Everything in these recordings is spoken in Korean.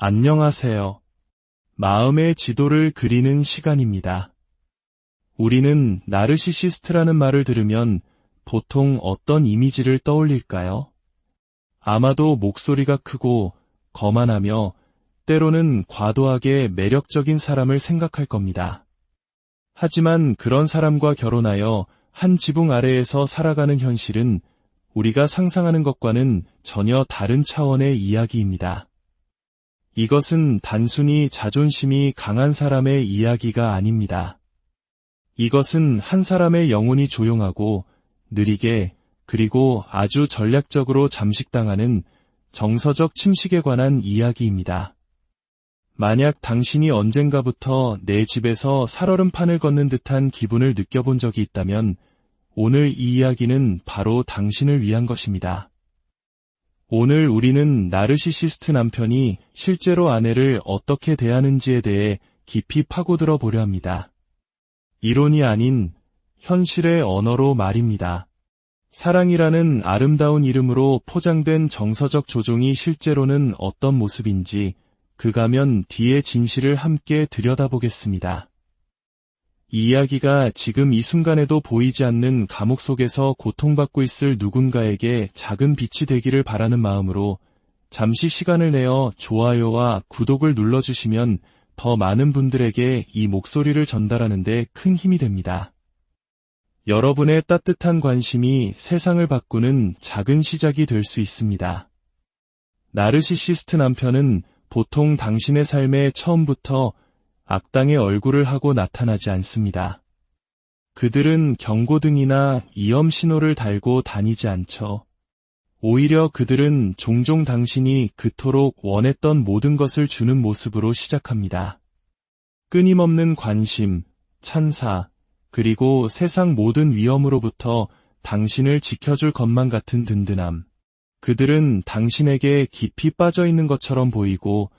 안녕하세요. 마음의 지도를 그리는 시간입니다. 우리는 나르시시스트라는 말을 들으면 보통 어떤 이미지를 떠올릴까요? 아마도 목소리가 크고 거만하며 때로는 과도하게 매력적인 사람을 생각할 겁니다. 하지만 그런 사람과 결혼하여 한 지붕 아래에서 살아가는 현실은 우리가 상상하는 것과는 전혀 다른 차원의 이야기입니다. 이것은 단순히 자존심이 강한 사람의 이야기가 아닙니다. 이것은 한 사람의 영혼이 조용하고 느리게 그리고 아주 전략적으로 잠식당하는 정서적 침식에 관한 이야기입니다. 만약 당신이 언젠가부터 내 집에서 살얼음판을 걷는 듯한 기분을 느껴본 적이 있다면 오늘 이 이야기는 바로 당신을 위한 것입니다. 오늘 우리는 나르시시스트 남편이 실제로 아내를 어떻게 대하는지에 대해 깊이 파고들어 보려 합니다. 이론이 아닌 현실의 언어로 말입니다. 사랑이라는 아름다운 이름으로 포장된 정서적 조종이 실제로는 어떤 모습인지 그 가면 뒤의 진실을 함께 들여다보겠습니다. 이 이야기가 지금 이 순간에도 보이지 않는 감옥 속에서 고통받고 있을 누군가에게 작은 빛이 되기를 바라는 마음으로 잠시 시간을 내어 좋아요와 구독을 눌러주시면 더 많은 분들에게 이 목소리를 전달하는 데 큰 힘이 됩니다. 여러분의 따뜻한 관심이 세상을 바꾸는 작은 시작이 될 수 있습니다. 나르시시스트 남편은 보통 당신의 삶에 처음부터 악당의 얼굴을 하고 나타나지 않습니다. 그들은 경고등이나 위험 신호를 달고 다니지 않죠. 오히려 그들은 종종 당신이 그토록 원했던 모든 것을 주는 모습으로 시작합니다. 끊임없는 관심, 찬사, 그리고 세상 모든 위험으로부터 당신을 지켜줄 것만 같은 든든함. 그들은 당신에게 깊이 빠져 있는 것처럼 보이고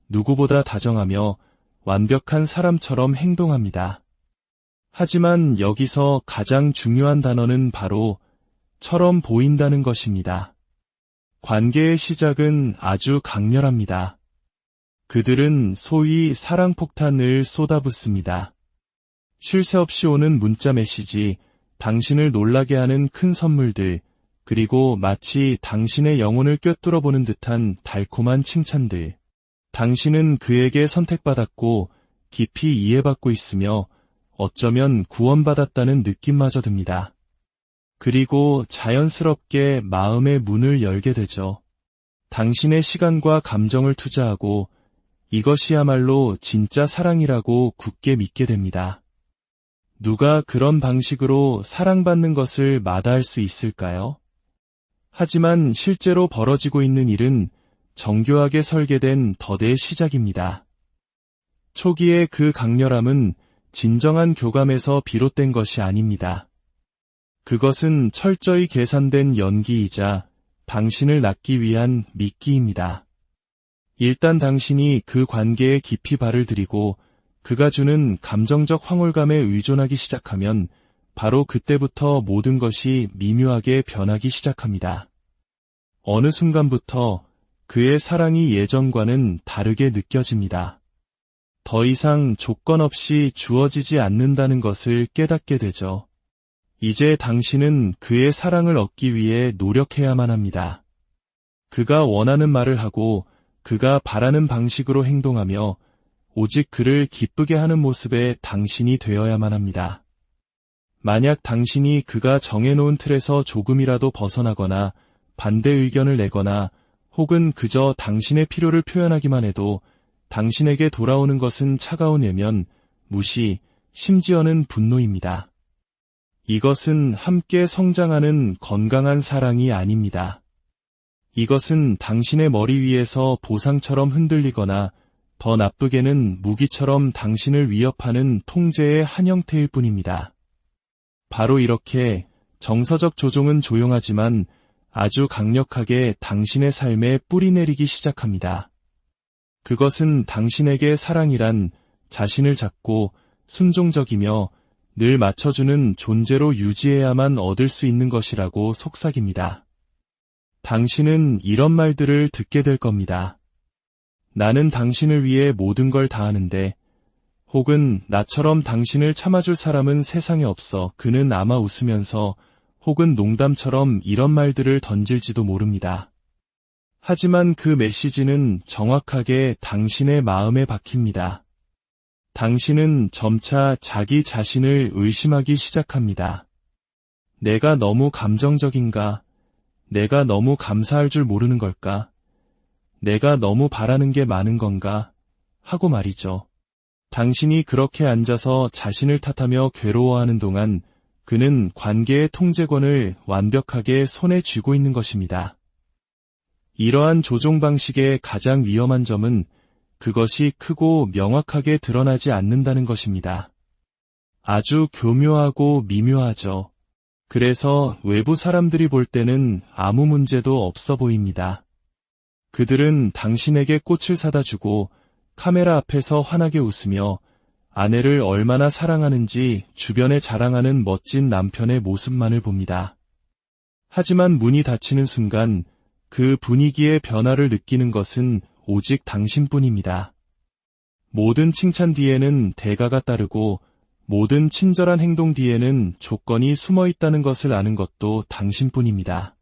누구보다 다정하며 완벽한 사람처럼 행동합니다. 하지만 여기서 가장 중요한 단어는 바로 처럼 보인다는 것입니다. 관계의 시작은 아주 강렬합니다. 그들은 소위 사랑폭탄을 쏟아붓습니다. 쉴 새 없이 오는 문자 메시지, 당신을 놀라게 하는 큰 선물들, 그리고 마치 당신의 영혼을 꿰뚫어보는 듯한 달콤한 칭찬들. 당신은 그에게 선택받았고 깊이 이해받고 있으며 어쩌면 구원받았다는 느낌마저 듭니다. 그리고 자연스럽게 마음의 문을 열게 되죠. 당신의 시간과 감정을 투자하고 이것이야말로 진짜 사랑이라고 굳게 믿게 됩니다. 누가 그런 방식으로 사랑받는 것을 마다할 수 있을까요? 하지만 실제로 벌어지고 있는 일은 정교하게 설계된 덫의 시작입니다. 초기의 그 강렬함은 진정한 교감에서 비롯된 것이 아닙니다. 그것은 철저히 계산된 연기이자 당신을 낳기 위한 미끼입니다. 일단 당신이 그 관계에 깊이 발을 들이고 그가 주는 감정적 황홀감에 의존하기 시작하면 바로 그때부터 모든 것이 미묘하게 변하기 시작합니다. 어느 순간부터 그의 사랑이 예전과는 다르게 느껴집니다. 더 이상 조건 없이 주어지지 않는다는 것을 깨닫게 되죠. 이제 당신은 그의 사랑을 얻기 위해 노력해야만 합니다. 그가 원하는 말을 하고 그가 바라는 방식으로 행동하며 오직 그를 기쁘게 하는 모습에 당신이 되어야만 합니다. 만약 당신이 그가 정해놓은 틀에서 조금이라도 벗어나거나 반대 의견을 내거나 혹은 그저 당신의 필요를 표현하기만 해도 당신에게 돌아오는 것은 차가운 외면, 무시, 심지어는 분노입니다. 이것은 함께 성장하는 건강한 사랑이 아닙니다. 이것은 당신의 머리 위에서 보상처럼 흔들리거나 더 나쁘게는 무기처럼 당신을 위협하는 통제의 한 형태일 뿐입니다. 바로 이렇게 정서적 조종은 조용하지만 아주 강력하게 당신의 삶에 뿌리내리기 시작합니다. 그것은 당신에게 사랑이란 자신을 잡고 순종적이며 늘 맞춰주는 존재로 유지해야만 얻을 수 있는 것이라고 속삭입니다. 당신은 이런 말들을 듣게 될 겁니다. 나는 당신을 위해 모든 걸 다하는데, 혹은 나처럼 당신을 참아줄 사람은 세상에 없어. 그는 아마 웃으면서 혹은 농담처럼 이런 말들을 던질지도 모릅니다. 하지만 그 메시지는 정확하게 당신의 마음에 박힙니다. 당신은 점차 자기 자신을 의심하기 시작합니다. 내가 너무 감정적인가? 내가 너무 감사할 줄 모르는 걸까? 내가 너무 바라는 게 많은 건가? 하고 말이죠. 당신이 그렇게 앉아서 자신을 탓하며 괴로워하는 동안 그는 관계의 통제권을 완벽하게 손에 쥐고 있는 것입니다. 이러한 조종 방식의 가장 위험한 점은 그것이 크고 명확하게 드러나지 않는다는 것입니다. 아주 교묘하고 미묘하죠. 그래서 외부 사람들이 볼 때는 아무 문제도 없어 보입니다. 그들은 당신에게 꽃을 사다 주고 카메라 앞에서 환하게 웃으며 아내를 얼마나 사랑하는지 주변에 자랑하는 멋진 남편의 모습만을 봅니다. 하지만 문이 닫히는 순간 그 분위기의 변화를 느끼는 것은 오직 당신뿐입니다. 모든 칭찬 뒤에는 대가가 따르고 모든 친절한 행동 뒤에는 조건이 숨어 있다는 것을 아는 것도 당신뿐입니다.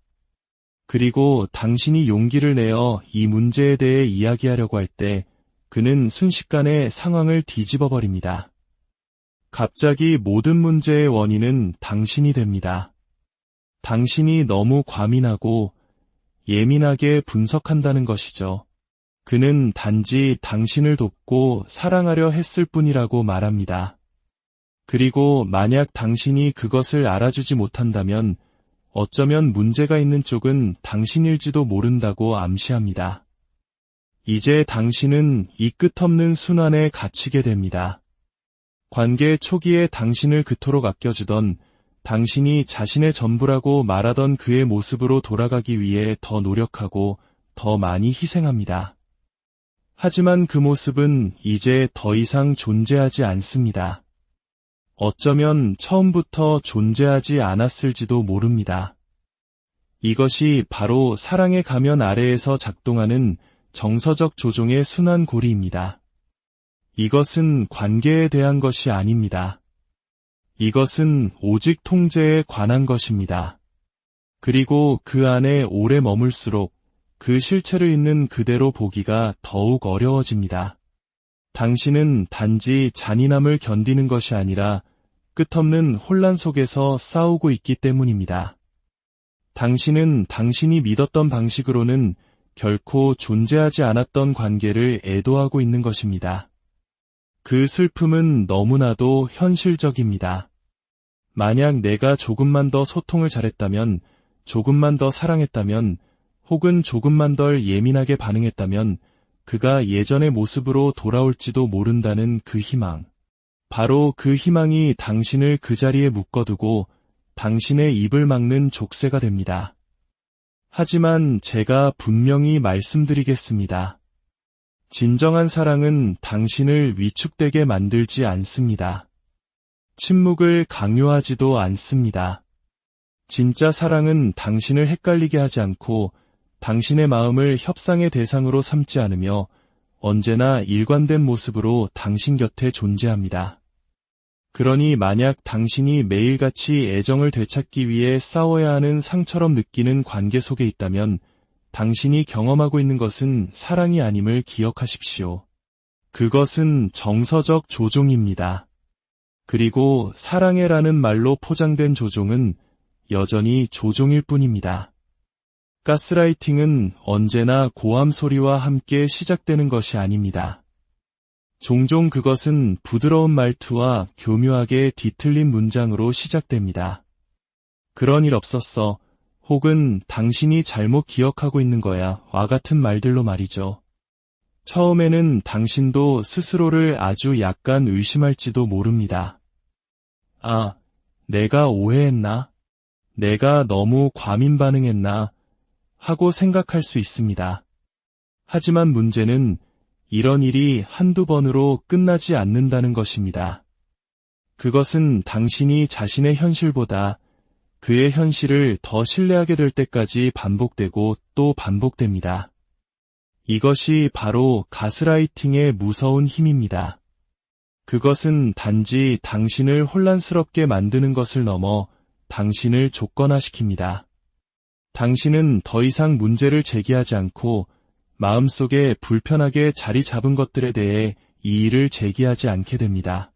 그리고 당신이 용기를 내어 이 문제에 대해 이야기하려고 할 때 그는 순식간에 상황을 뒤집어 버립니다. 갑자기 모든 문제의 원인은 당신이 됩니다. 당신이 너무 과민하고 예민하게 분석한다는 것이죠. 그는 단지 당신을 돕고 사랑하려 했을 뿐이라고 말합니다. 그리고 만약 당신이 그것을 알아주지 못한다면 어쩌면 문제가 있는 쪽은 당신일지도 모른다고 암시합니다. 이제 당신은 이 끝없는 순환에 갇히게 됩니다. 관계 초기에 당신을 그토록 아껴주던 당신이 자신의 전부라고 말하던 그의 모습으로 돌아가기 위해 더 노력하고 더 많이 희생합니다. 하지만 그 모습은 이제 더 이상 존재하지 않습니다. 어쩌면 처음부터 존재하지 않았을지도 모릅니다. 이것이 바로 사랑의 가면 아래에서 작동하는 정서적 조종의 순환고리입니다. 이것은 관계에 대한 것이 아닙니다. 이것은 오직 통제에 관한 것입니다. 그리고 그 안에 오래 머물수록 그 실체를 있는 그대로 보기가 더욱 어려워집니다. 당신은 단지 잔인함을 견디는 것이 아니라 끝없는 혼란 속에서 싸우고 있기 때문입니다. 당신은 당신이 믿었던 방식으로는 결코 존재하지 않았던 관계를 애도하고 있는 것입니다. 그 슬픔은 너무나도 현실적입니다. 만약 내가 조금만 더 소통을 잘했다면, 조금만 더 사랑했다면, 혹은 조금만 덜 예민하게 반응했다면 그가 예전의 모습으로 돌아올지도 모른다는 그 희망. 바로 그 희망이 당신을 그 자리에 묶어두고 당신의 입을 막는 족쇄가 됩니다. 하지만 제가 분명히 말씀드리겠습니다. 진정한 사랑은 당신을 위축되게 만들지 않습니다. 침묵을 강요하지도 않습니다. 진짜 사랑은 당신을 헷갈리게 하지 않고 당신의 마음을 협상의 대상으로 삼지 않으며 언제나 일관된 모습으로 당신 곁에 존재합니다. 그러니 만약 당신이 매일같이 애정을 되찾기 위해 싸워야 하는 상처럼 느끼는 관계 속에 있다면 당신이 경험하고 있는 것은 사랑이 아님을 기억하십시오. 그것은 정서적 조종입니다. 그리고 사랑해라는 말로 포장된 조종은 여전히 조종일 뿐입니다. 가스라이팅은 언제나 고함 소리와 함께 시작되는 것이 아닙니다. 종종 그것은 부드러운 말투와 교묘하게 뒤틀린 문장으로 시작됩니다. 그런 일 없었어. 혹은 당신이 잘못 기억하고 있는 거야. 와 같은 말들로 말이죠. 처음에는 당신도 스스로를 아주 약간 의심할지도 모릅니다. 아, 내가 오해했나? 내가 너무 과민 반응했나? 하고 생각할 수 있습니다. 하지만 문제는 이런 일이 한두 번으로 끝나지 않는다는 것입니다. 그것은 당신이 자신의 현실보다 그의 현실을 더 신뢰하게 될 때까지 반복되고 또 반복됩니다. 이것이 바로 가스라이팅의 무서운 힘입니다. 그것은 단지 당신을 혼란스럽게 만드는 것을 넘어 당신을 조건화시킵니다. 당신은 더 이상 문제를 제기하지 않고 마음속에 불편하게 자리 잡은 것들에 대해 이의를 제기하지 않게 됩니다.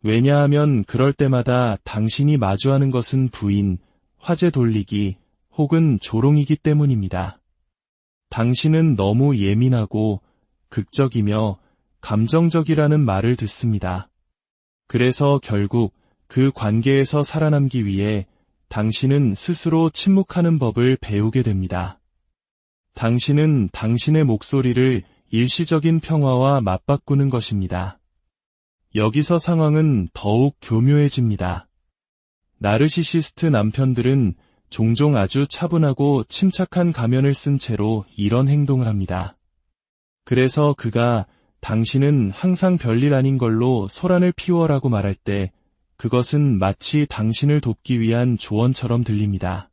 왜냐하면 그럴 때마다 당신이 마주하는 것은 부인, 화제 돌리기 혹은 조롱이기 때문입니다. 당신은 너무 예민하고 극적이며 감정적이라는 말을 듣습니다. 그래서 결국 그 관계에서 살아남기 위해 당신은 스스로 침묵하는 법을 배우게 됩니다. 당신은 당신의 목소리를 일시적인 평화와 맞바꾸는 것입니다. 여기서 상황은 더욱 교묘해집니다. 나르시시스트 남편들은 종종 아주 차분하고 침착한 가면을 쓴 채로 이런 행동을 합니다. 그래서 그가 당신은 항상 별일 아닌 걸로 소란을 피워라고 말할 때 그것은 마치 당신을 돕기 위한 조언처럼 들립니다.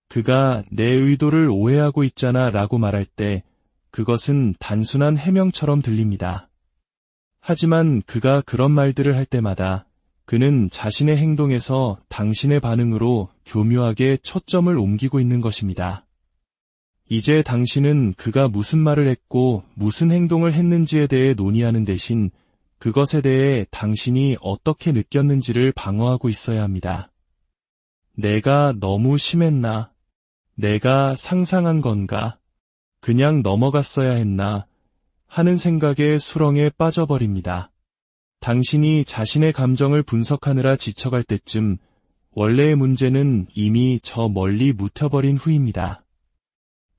그가 내 의도를 오해하고 있잖아 라고 말할 때 그것은 단순한 해명처럼 들립니다. 하지만 그가 그런 말들을 할 때마다 그는 자신의 행동에서 당신의 반응으로 교묘하게 초점을 옮기고 있는 것입니다. 이제 당신은 그가 무슨 말을 했고 무슨 행동을 했는지에 대해 논의하는 대신 그것에 대해 당신이 어떻게 느꼈는지를 방어하고 있어야 합니다. 내가 너무 심했나? 내가 상상한 건가? 그냥 넘어갔어야 했나? 하는 생각에 수렁에 빠져버립니다. 당신이 자신의 감정을 분석하느라 지쳐갈 때쯤 원래의 문제는 이미 저 멀리 묻혀버린 후입니다.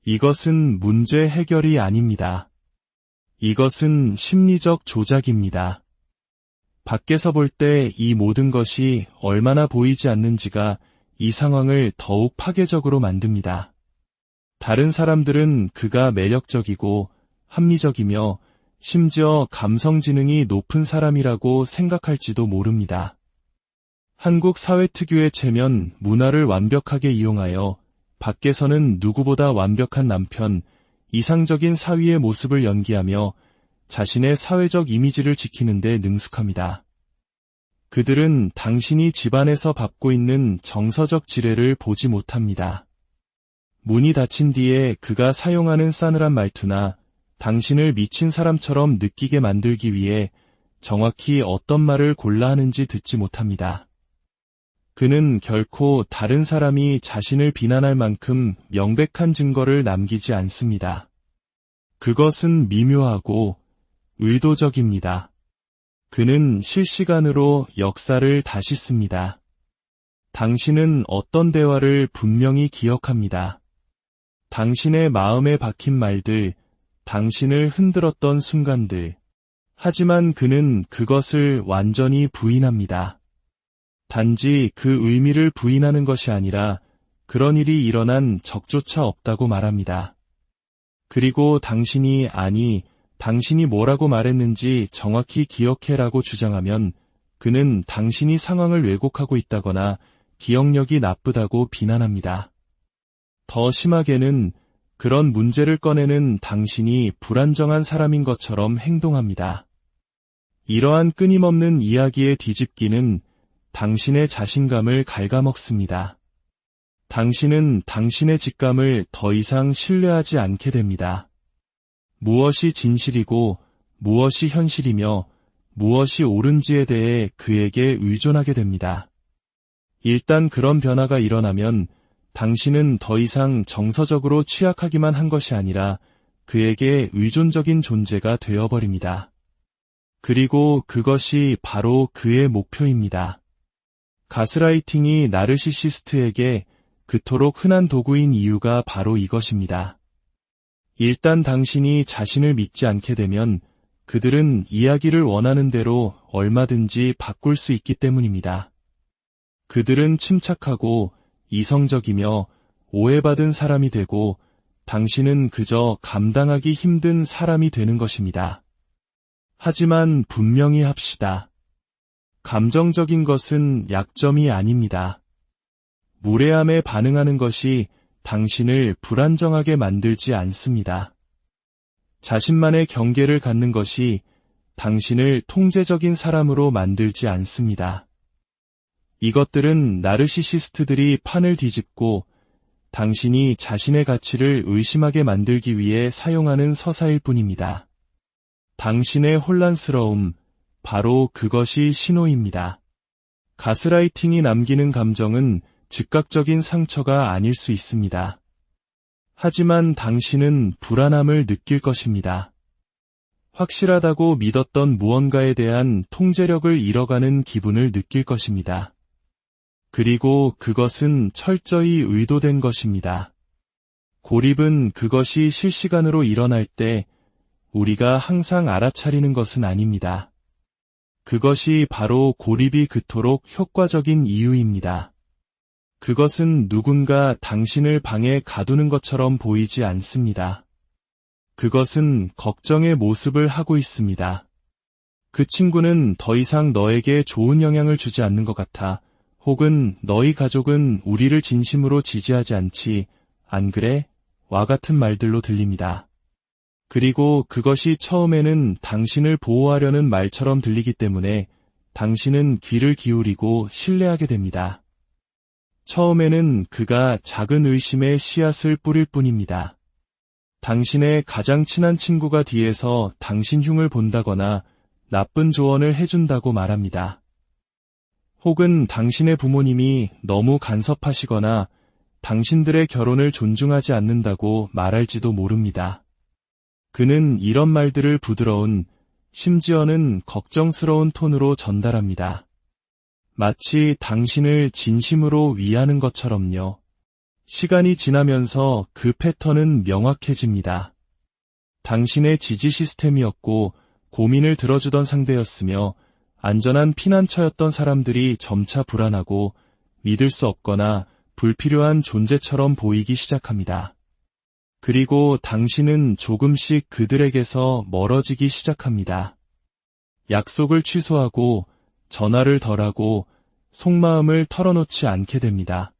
이것은 문제 해결이 아닙니다. 이것은 심리적 조작입니다. 밖에서 볼 때 이 모든 것이 얼마나 보이지 않는지가 이 상황을 더욱 파괴적으로 만듭니다. 다른 사람들은 그가 매력적이고 합리적이며 심지어 감성지능이 높은 사람이라고 생각할지도 모릅니다. 한국 사회특유의 체면 문화를 완벽하게 이용하여 밖에서는 누구보다 완벽한 남편, 이상적인 사위의 모습을 연기하며 자신의 사회적 이미지를 지키는 데 능숙합니다. 그들은 당신이 집안에서 밟고 있는 정서적 지뢰를 보지 못합니다. 문이 닫힌 뒤에 그가 사용하는 싸늘한 말투나 당신을 미친 사람처럼 느끼게 만들기 위해 정확히 어떤 말을 골라 하는지 듣지 못합니다. 그는 결코 다른 사람이 자신을 비난할 만큼 명백한 증거를 남기지 않습니다. 그것은 미묘하고 의도적입니다. 그는 실시간으로 역사를 다시 씁니다. 당신은 어떤 대화를 분명히 기억합니다. 당신의 마음에 박힌 말들, 당신을 흔들었던 순간들. 하지만 그는 그것을 완전히 부인합니다. 단지 그 의미를 부인하는 것이 아니라 그런 일이 일어난 적조차 없다고 말합니다. 그리고 당신이 뭐라고 말했는지 정확히 기억해라고 주장하면 그는 당신이 상황을 왜곡하고 있다거나 기억력이 나쁘다고 비난합니다. 더 심하게는 그런 문제를 꺼내는 당신이 불안정한 사람인 것처럼 행동합니다. 이러한 끊임없는 이야기의 뒤집기는 당신의 자신감을 갉아먹습니다. 당신은 당신의 직감을 더 이상 신뢰하지 않게 됩니다. 무엇이 진실이고 무엇이 현실이며 무엇이 옳은지에 대해 그에게 의존하게 됩니다. 일단 그런 변화가 일어나면 당신은 더 이상 정서적으로 취약하기만 한 것이 아니라 그에게 의존적인 존재가 되어버립니다. 그리고 그것이 바로 그의 목표입니다. 가스라이팅이 나르시시스트에게 그토록 흔한 도구인 이유가 바로 이것입니다. 일단 당신이 자신을 믿지 않게 되면 그들은 이야기를 원하는 대로 얼마든지 바꿀 수 있기 때문입니다. 그들은 침착하고 이성적이며 오해받은 사람이 되고 당신은 그저 감당하기 힘든 사람이 되는 것입니다. 하지만 분명히 합시다. 감정적인 것은 약점이 아닙니다. 무례함에 반응하는 것이 당신을 불안정하게 만들지 않습니다. 자신만의 경계를 갖는 것이 당신을 통제적인 사람으로 만들지 않습니다. 이것들은 나르시시스트들이 판을 뒤집고 당신이 자신의 가치를 의심하게 만들기 위해 사용하는 서사일 뿐입니다. 당신의 혼란스러움, 바로 그것이 신호입니다. 가스라이팅이 남기는 감정은 즉각적인 상처가 아닐 수 있습니다. 하지만 당신은 불안함을 느낄 것입니다. 확실하다고 믿었던 무언가에 대한 통제력을 잃어가는 기분을 느낄 것입니다. 그리고 그것은 철저히 의도된 것입니다. 고립은 그것이 실시간으로 일어날 때 우리가 항상 알아차리는 것은 아닙니다. 그것이 바로 고립이 그토록 효과적인 이유입니다. 그것은 누군가 당신을 방에 가두는 것처럼 보이지 않습니다. 그것은 걱정의 모습을 하고 있습니다. 그 친구는 더 이상 너에게 좋은 영향을 주지 않는 것 같아. 혹은 너희 가족은 우리를 진심으로 지지하지 않지, 안 그래? 와 같은 말들로 들립니다. 그리고 그것이 처음에는 당신을 보호하려는 말처럼 들리기 때문에 당신은 귀를 기울이고 신뢰하게 됩니다. 처음에는 그가 작은 의심의 씨앗을 뿌릴 뿐입니다. 당신의 가장 친한 친구가 뒤에서 당신 흉을 본다거나 나쁜 조언을 해준다고 말합니다. 혹은 당신의 부모님이 너무 간섭하시거나 당신들의 결혼을 존중하지 않는다고 말할지도 모릅니다. 그는 이런 말들을 부드러운, 심지어는 걱정스러운 톤으로 전달합니다. 마치 당신을 진심으로 위하는 것처럼요. 시간이 지나면서 그 패턴은 명확해집니다. 당신의 지지 시스템이었고 고민을 들어주던 상대였으며 안전한 피난처였던 사람들이 점차 불안하고 믿을 수 없거나 불필요한 존재처럼 보이기 시작합니다. 그리고 당신은 조금씩 그들에게서 멀어지기 시작합니다. 약속을 취소하고 전화를 덜하고 속마음을 털어놓지 않게 됩니다.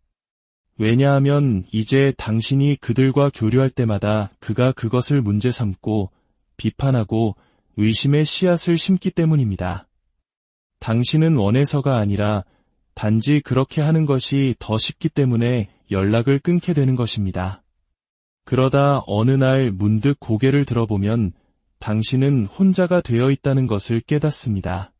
왜냐하면 이제 당신이 그들과 교류할 때마다 그가 그것을 문제 삼고 비판하고 의심의 씨앗을 심기 때문입니다. 당신은 원해서가 아니라 단지 그렇게 하는 것이 더 쉽기 때문에 연락을 끊게 되는 것입니다. 그러다 어느 날 문득 고개를 들어보면 당신은 혼자가 되어 있다는 것을 깨닫습니다.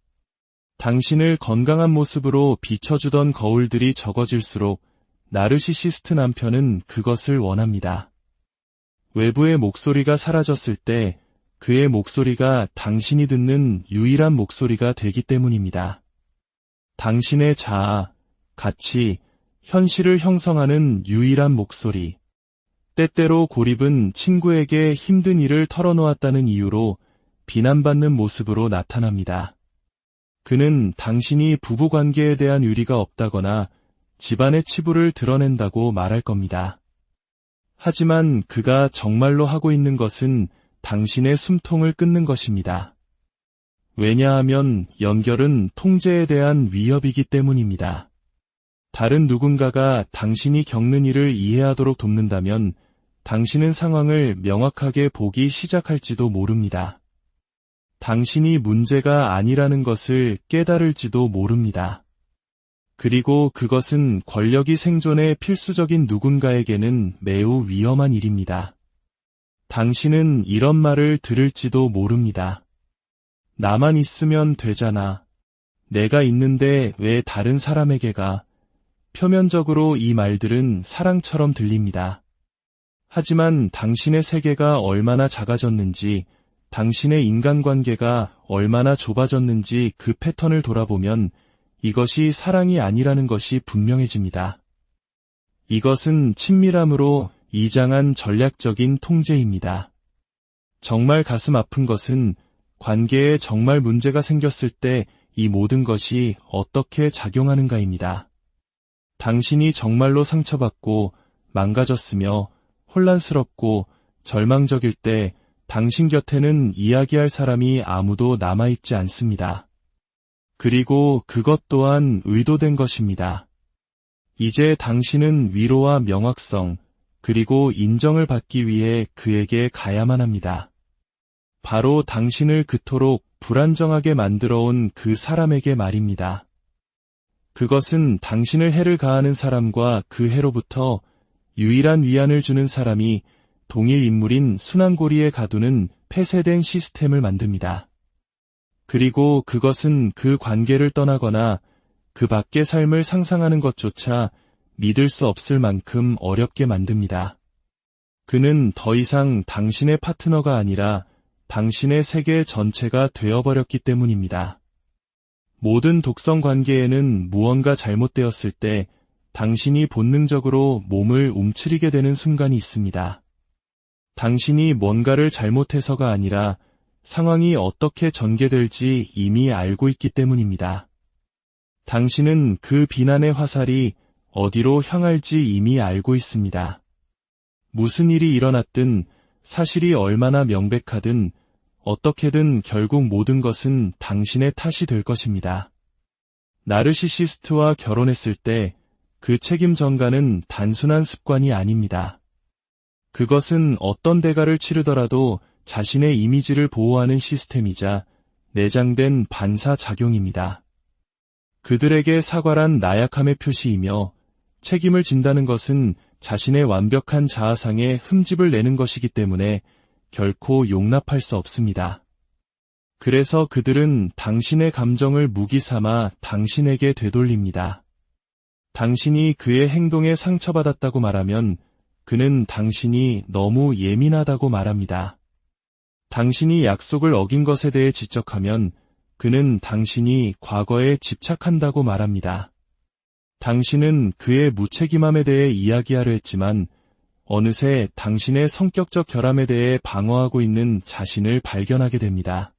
당신을 건강한 모습으로 비춰주던 거울들이 적어질수록 나르시시스트 남편은 그것을 원합니다. 외부의 목소리가 사라졌을 때 그의 목소리가 당신이 듣는 유일한 목소리가 되기 때문입니다. 당신의 자아, 가치, 현실을 형성하는 유일한 목소리. 때때로 고립은 친구에게 힘든 일을 털어놓았다는 이유로 비난받는 모습으로 나타납니다. 그는 당신이 부부관계에 대한 유리가 없다거나 집안의 치부를 드러낸다고 말할 겁니다. 하지만 그가 정말로 하고 있는 것은 당신의 숨통을 끊는 것입니다. 왜냐하면 연결은 통제에 대한 위협이기 때문입니다. 다른 누군가가 당신이 겪는 일을 이해하도록 돕는다면 당신은 상황을 명확하게 보기 시작할지도 모릅니다. 당신이 문제가 아니라는 것을 깨달을지도 모릅니다. 그리고 그것은 권력이 생존에 필수적인 누군가에게는 매우 위험한 일입니다. 당신은 이런 말을 들을지도 모릅니다. 나만 있으면 되잖아. 내가 있는데 왜 다른 사람에게 가? 표면적으로 이 말들은 사랑처럼 들립니다. 하지만 당신의 세계가 얼마나 작아졌는지, 당신의 인간관계가 얼마나 좁아졌는지 그 패턴을 돌아보면 이것이 사랑이 아니라는 것이 분명해집니다. 이것은 친밀함으로 이장한 전략적인 통제입니다. 정말 가슴 아픈 것은 관계에 정말 문제가 생겼을 때 이 모든 것이 어떻게 작용하는가입니다. 당신이 정말로 상처받고 망가졌으며 혼란스럽고 절망적일 때 당신 곁에는 이야기할 사람이 아무도 남아있지 않습니다. 그리고 그것 또한 의도된 것입니다. 이제 당신은 위로와 명확성, 그리고 인정을 받기 위해 그에게 가야만 합니다. 바로 당신을 그토록 불안정하게 만들어 온 그 사람에게 말입니다. 그것은 당신을 해를 가하는 사람과 그 해로부터 유일한 위안을 주는 사람이 동일 인물인 순환고리에 가두는 폐쇄된 시스템을 만듭니다. 그리고 그것은 그 관계를 떠나거나 그 밖의 삶을 상상하는 것조차 믿을 수 없을 만큼 어렵게 만듭니다. 그는 더 이상 당신의 파트너가 아니라 당신의 세계 전체가 되어버렸기 때문입니다. 모든 독성 관계에는 무언가 잘못되었을 때 당신이 본능적으로 몸을 움츠리게 되는 순간이 있습니다. 당신이 뭔가를 잘못해서가 아니라 상황이 어떻게 전개될지 이미 알고 있기 때문입니다. 당신은 그 비난의 화살이 어디로 향할지 이미 알고 있습니다. 무슨 일이 일어났든 사실이 얼마나 명백하든 어떻게든 결국 모든 것은 당신의 탓이 될 것입니다. 나르시시스트와 결혼했을 때 그 책임 전가는 단순한 습관이 아닙니다. 그것은 어떤 대가를 치르더라도 자신의 이미지를 보호하는 시스템이자 내장된 반사작용입니다. 그들에게 사과란 나약함의 표시이며 책임을 진다는 것은 자신의 완벽한 자아상에 흠집을 내는 것이기 때문에 결코 용납할 수 없습니다. 그래서 그들은 당신의 감정을 무기 삼아 당신에게 되돌립니다. 당신이 그의 행동에 상처받았다고 말하면 그는 당신이 너무 예민하다고 말합니다. 당신이 약속을 어긴 것에 대해 지적하면 그는 당신이 과거에 집착한다고 말합니다. 당신은 그의 무책임함에 대해 이야기하려 했지만 어느새 당신의 성격적 결함에 대해 방어하고 있는 자신을 발견하게 됩니다.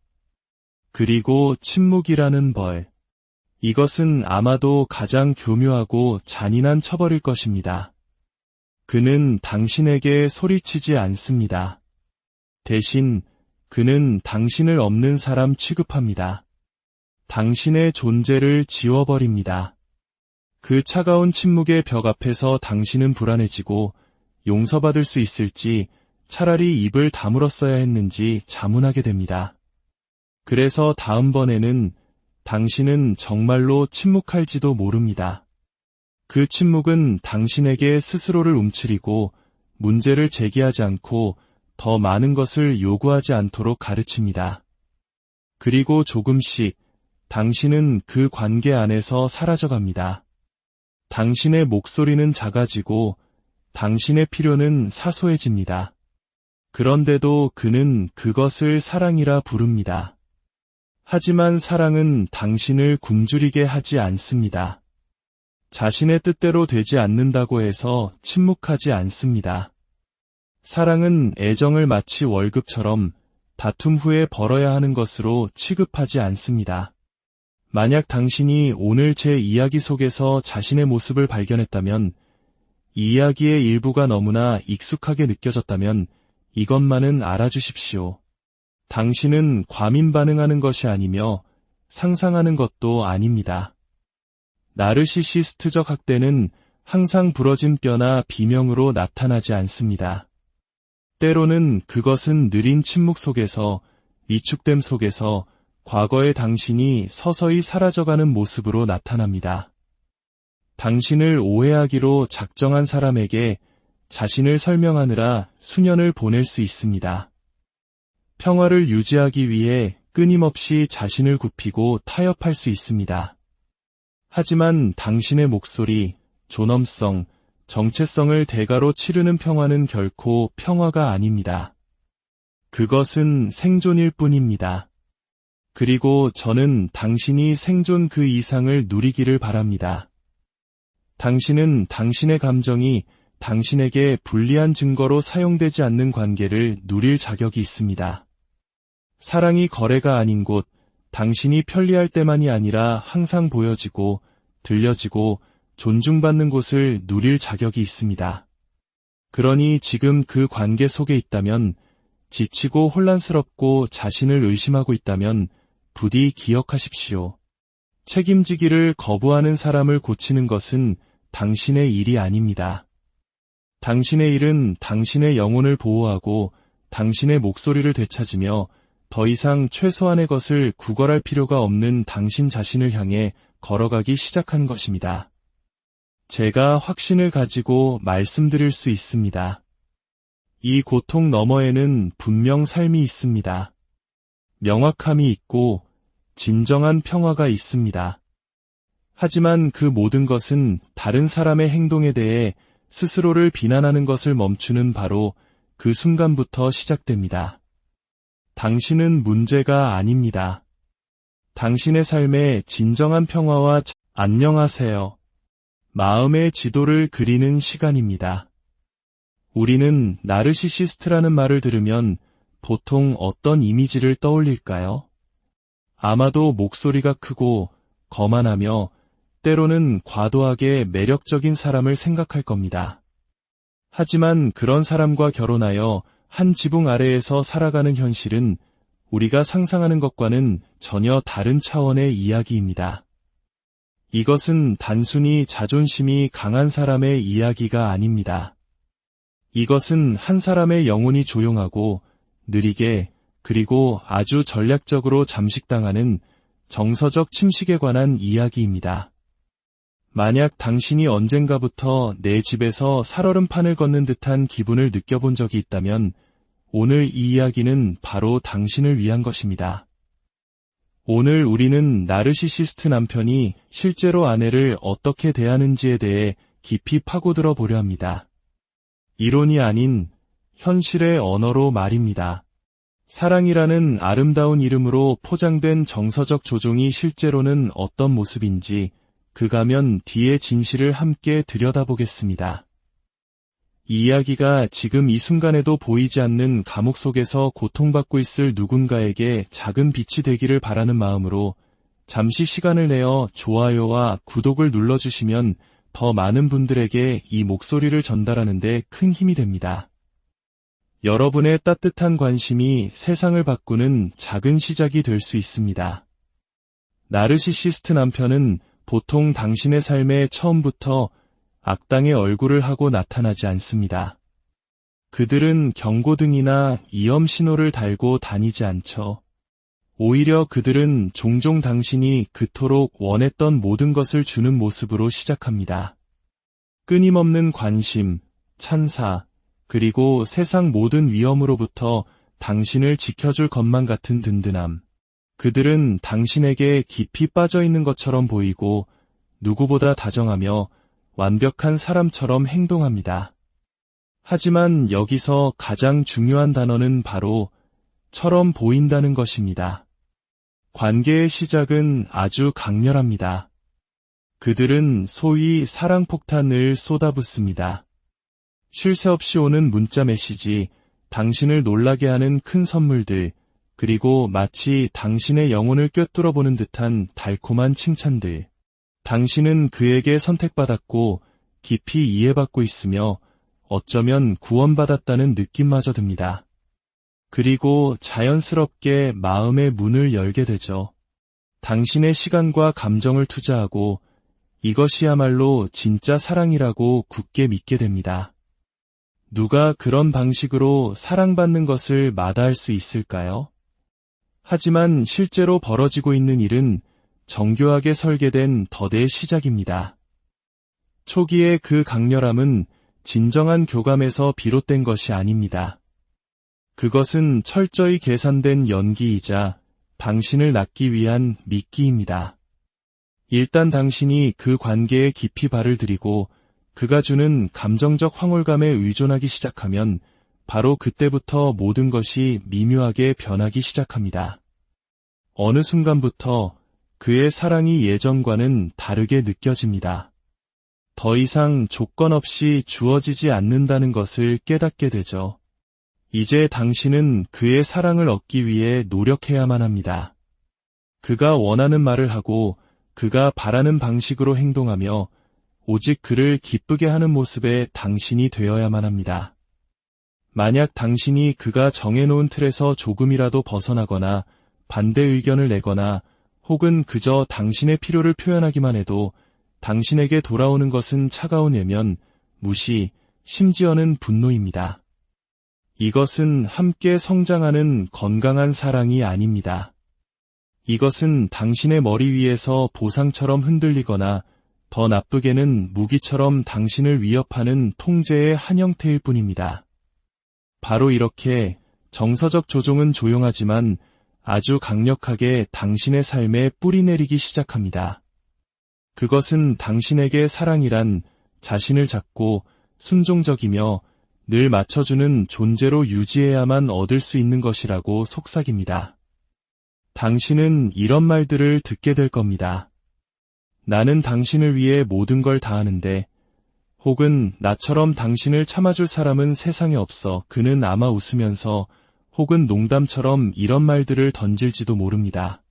그리고 침묵이라는 벌. 이것은 아마도 가장 교묘하고 잔인한 처벌일 것입니다. 그는 당신에게 소리치지 않습니다. 대신 그는 당신을 없는 사람 취급합니다. 당신의 존재를 지워버립니다. 그 차가운 침묵의 벽 앞에서 당신은 불안해지고 용서받을 수 있을지 차라리 입을 다물었어야 했는지 자문하게 됩니다. 그래서 다음번에는 당신은 정말로 침묵할지도 모릅니다. 그 침묵은 당신에게 스스로를 움츠리고 문제를 제기하지 않고 더 많은 것을 요구하지 않도록 가르칩니다. 그리고 조금씩 당신은 그 관계 안에서 사라져갑니다. 당신의 목소리는 작아지고 당신의 필요는 사소해집니다. 그런데도 그는 그것을 사랑이라 부릅니다. 하지만 사랑은 당신을 굶주리게 하지 않습니다. 자신의 뜻대로 되지 않는다고 해서 침묵하지 않습니다. 사랑은 애정을 마치 월급처럼 다툼 후에 벌어야 하는 것으로 취급하지 않습니다. 만약 당신이 오늘 제 이야기 속에서 자신의 모습을 발견했다면, 이 이야기의 일부가 너무나 익숙하게 느껴졌다면 이것만은 알아주십시오. 당신은 과민 반응하는 것이 아니며 상상하는 것도 아닙니다. 나르시시스트적 학대는 항상 부러진 뼈나 비명으로 나타나지 않습니다. 때로는 그것은 느린 침묵 속에서, 위축됨 속에서 과거의 당신이 서서히 사라져가는 모습으로 나타납니다. 당신을 오해하기로 작정한 사람에게 자신을 설명하느라 수년을 보낼 수 있습니다. 평화를 유지하기 위해 끊임없이 자신을 굽히고 타협할 수 있습니다. 하지만 당신의 목소리, 존엄성, 정체성을 대가로 치르는 평화는 결코 평화가 아닙니다. 그것은 생존일 뿐입니다. 그리고 저는 당신이 생존 그 이상을 누리기를 바랍니다. 당신은 당신의 감정이 당신에게 불리한 증거로 사용되지 않는 관계를 누릴 자격이 있습니다. 사랑이 거래가 아닌 곳, 당신이 편리할 때만이 아니라 항상 보여지고, 들려지고, 존중받는 곳을 누릴 자격이 있습니다. 그러니 지금 그 관계 속에 있다면, 지치고 혼란스럽고 자신을 의심하고 있다면 부디 기억하십시오. 책임지기를 거부하는 사람을 고치는 것은 당신의 일이 아닙니다. 당신의 일은 당신의 영혼을 보호하고 당신의 목소리를 되찾으며 더 이상 최소한의 것을 구걸할 필요가 없는 당신 자신을 향해 걸어가기 시작한 것입니다. 제가 확신을 가지고 말씀드릴 수 있습니다. 이 고통 너머에는 분명 삶이 있습니다. 명확함이 있고 진정한 평화가 있습니다. 하지만 그 모든 것은 다른 사람의 행동에 대해 스스로를 비난하는 것을 멈추는 바로 그 순간부터 시작됩니다. 당신은 문제가 아닙니다. 당신의 삶에 진정한 평화와 안녕하세요. 마음의 지도를 그리는 시간입니다. 우리는 나르시시스트라는 말을 들으면 보통 어떤 이미지를 떠올릴까요? 아마도 목소리가 크고 거만하며 때로는 과도하게 매력적인 사람을 생각할 겁니다. 하지만 그런 사람과 결혼하여 한 지붕 아래에서 살아가는 현실은 우리가 상상하는 것과는 전혀 다른 차원의 이야기입니다. 이것은 단순히 자존심이 강한 사람의 이야기가 아닙니다. 이것은 한 사람의 영혼이 조용하고 느리게 그리고 아주 전략적으로 잠식당하는 정서적 침식에 관한 이야기입니다. 만약 당신이 언젠가부터 내 집에서 살얼음판을 걷는 듯한 기분을 느껴본 적이 있다면 오늘 이 이야기는 바로 당신을 위한 것입니다. 오늘 우리는 나르시시스트 남편이 실제로 아내를 어떻게 대하는지에 대해 깊이 파고들어 보려 합니다. 이론이 아닌 현실의 언어로 말입니다. 사랑이라는 아름다운 이름으로 포장된 정서적 조종이 실제로는 어떤 모습인지 그 가면 뒤의 진실을 함께 들여다보겠습니다. 이 이야기가 지금 이 순간에도 보이지 않는 감옥 속에서 고통받고 있을 누군가에게 작은 빛이 되기를 바라는 마음으로 잠시 시간을 내어 좋아요와 구독을 눌러주시면 더 많은 분들에게 이 목소리를 전달하는 데 큰 힘이 됩니다. 여러분의 따뜻한 관심이 세상을 바꾸는 작은 시작이 될 수 있습니다. 나르시시스트 남편은 보통 당신의 삶에 처음부터 악당의 얼굴을 하고 나타나지 않습니다. 그들은 경고등이나 위험 신호를 달고 다니지 않죠. 오히려 그들은 종종 당신이 그토록 원했던 모든 것을 주는 모습으로 시작합니다. 끊임없는 관심, 찬사, 그리고 세상 모든 위험으로부터 당신을 지켜줄 것만 같은 든든함. 그들은 당신에게 깊이 빠져 있는 것처럼 보이고 누구보다 다정하며 완벽한 사람처럼 행동합니다. 하지만 여기서 가장 중요한 단어는 바로 처럼 보인다는 것입니다. 관계의 시작은 아주 강렬합니다. 그들은 소위 사랑폭탄을 쏟아붓습니다. 쉴 새 없이 오는 문자 메시지, 당신을 놀라게 하는 큰 선물들, 그리고 마치 당신의 영혼을 꿰뚫어보는 듯한 달콤한 칭찬들. 당신은 그에게 선택받았고 깊이 이해받고 있으며 어쩌면 구원받았다는 느낌마저 듭니다. 그리고 자연스럽게 마음의 문을 열게 되죠. 당신의 시간과 감정을 투자하고 이것이야말로 진짜 사랑이라고 굳게 믿게 됩니다. 누가 그런 방식으로 사랑받는 것을 마다할 수 있을까요? 하지만 실제로 벌어지고 있는 일은 정교하게 설계된 덫의 시작입니다. 초기의 그 강렬함은 진정한 교감에서 비롯된 것이 아닙니다. 그것은 철저히 계산된 연기이자 당신을 낳기 위한 미끼입니다. 일단 당신이 그 관계에 깊이 발을 들이고 그가 주는 감정적 황홀감에 의존하기 시작하면 바로 그때부터 모든 것이 미묘하게 변하기 시작합니다. 어느 순간부터 그의 사랑이 예전과는 다르게 느껴집니다. 더 이상 조건 없이 주어지지 않는다는 것을 깨닫게 되죠. 이제 당신은 그의 사랑을 얻기 위해 노력해야만 합니다. 그가 원하는 말을 하고 그가 바라는 방식으로 행동하며 오직 그를 기쁘게 하는 모습에 당신이 되어야만 합니다. 만약 당신이 그가 정해놓은 틀에서 조금이라도 벗어나거나 반대 의견을 내거나 혹은 그저 당신의 필요를 표현하기만 해도 당신에게 돌아오는 것은 차가운 외면, 무시, 심지어는 분노입니다. 이것은 함께 성장하는 건강한 사랑이 아닙니다. 이것은 당신의 머리 위에서 보상처럼 흔들리거나 더 나쁘게는 무기처럼 당신을 위협하는 통제의 한 형태일 뿐입니다. 바로 이렇게 정서적 조종은 조용하지만 아주 강력하게 당신의 삶에 뿌리내리기 시작합니다. 그것은 당신에게 사랑이란 자신을 작고 순종적이며 늘 맞춰주는 존재로 유지해야만 얻을 수 있는 것이라고 속삭입니다. 당신은 이런 말들을 듣게 될 겁니다. 나는 당신을 위해 모든 걸 다하는데, 혹은 나처럼 당신을 참아줄 사람은 세상에 없어. 그는 아마 웃으면서 혹은 농담처럼 이런 말들을 던질지도 모릅니다.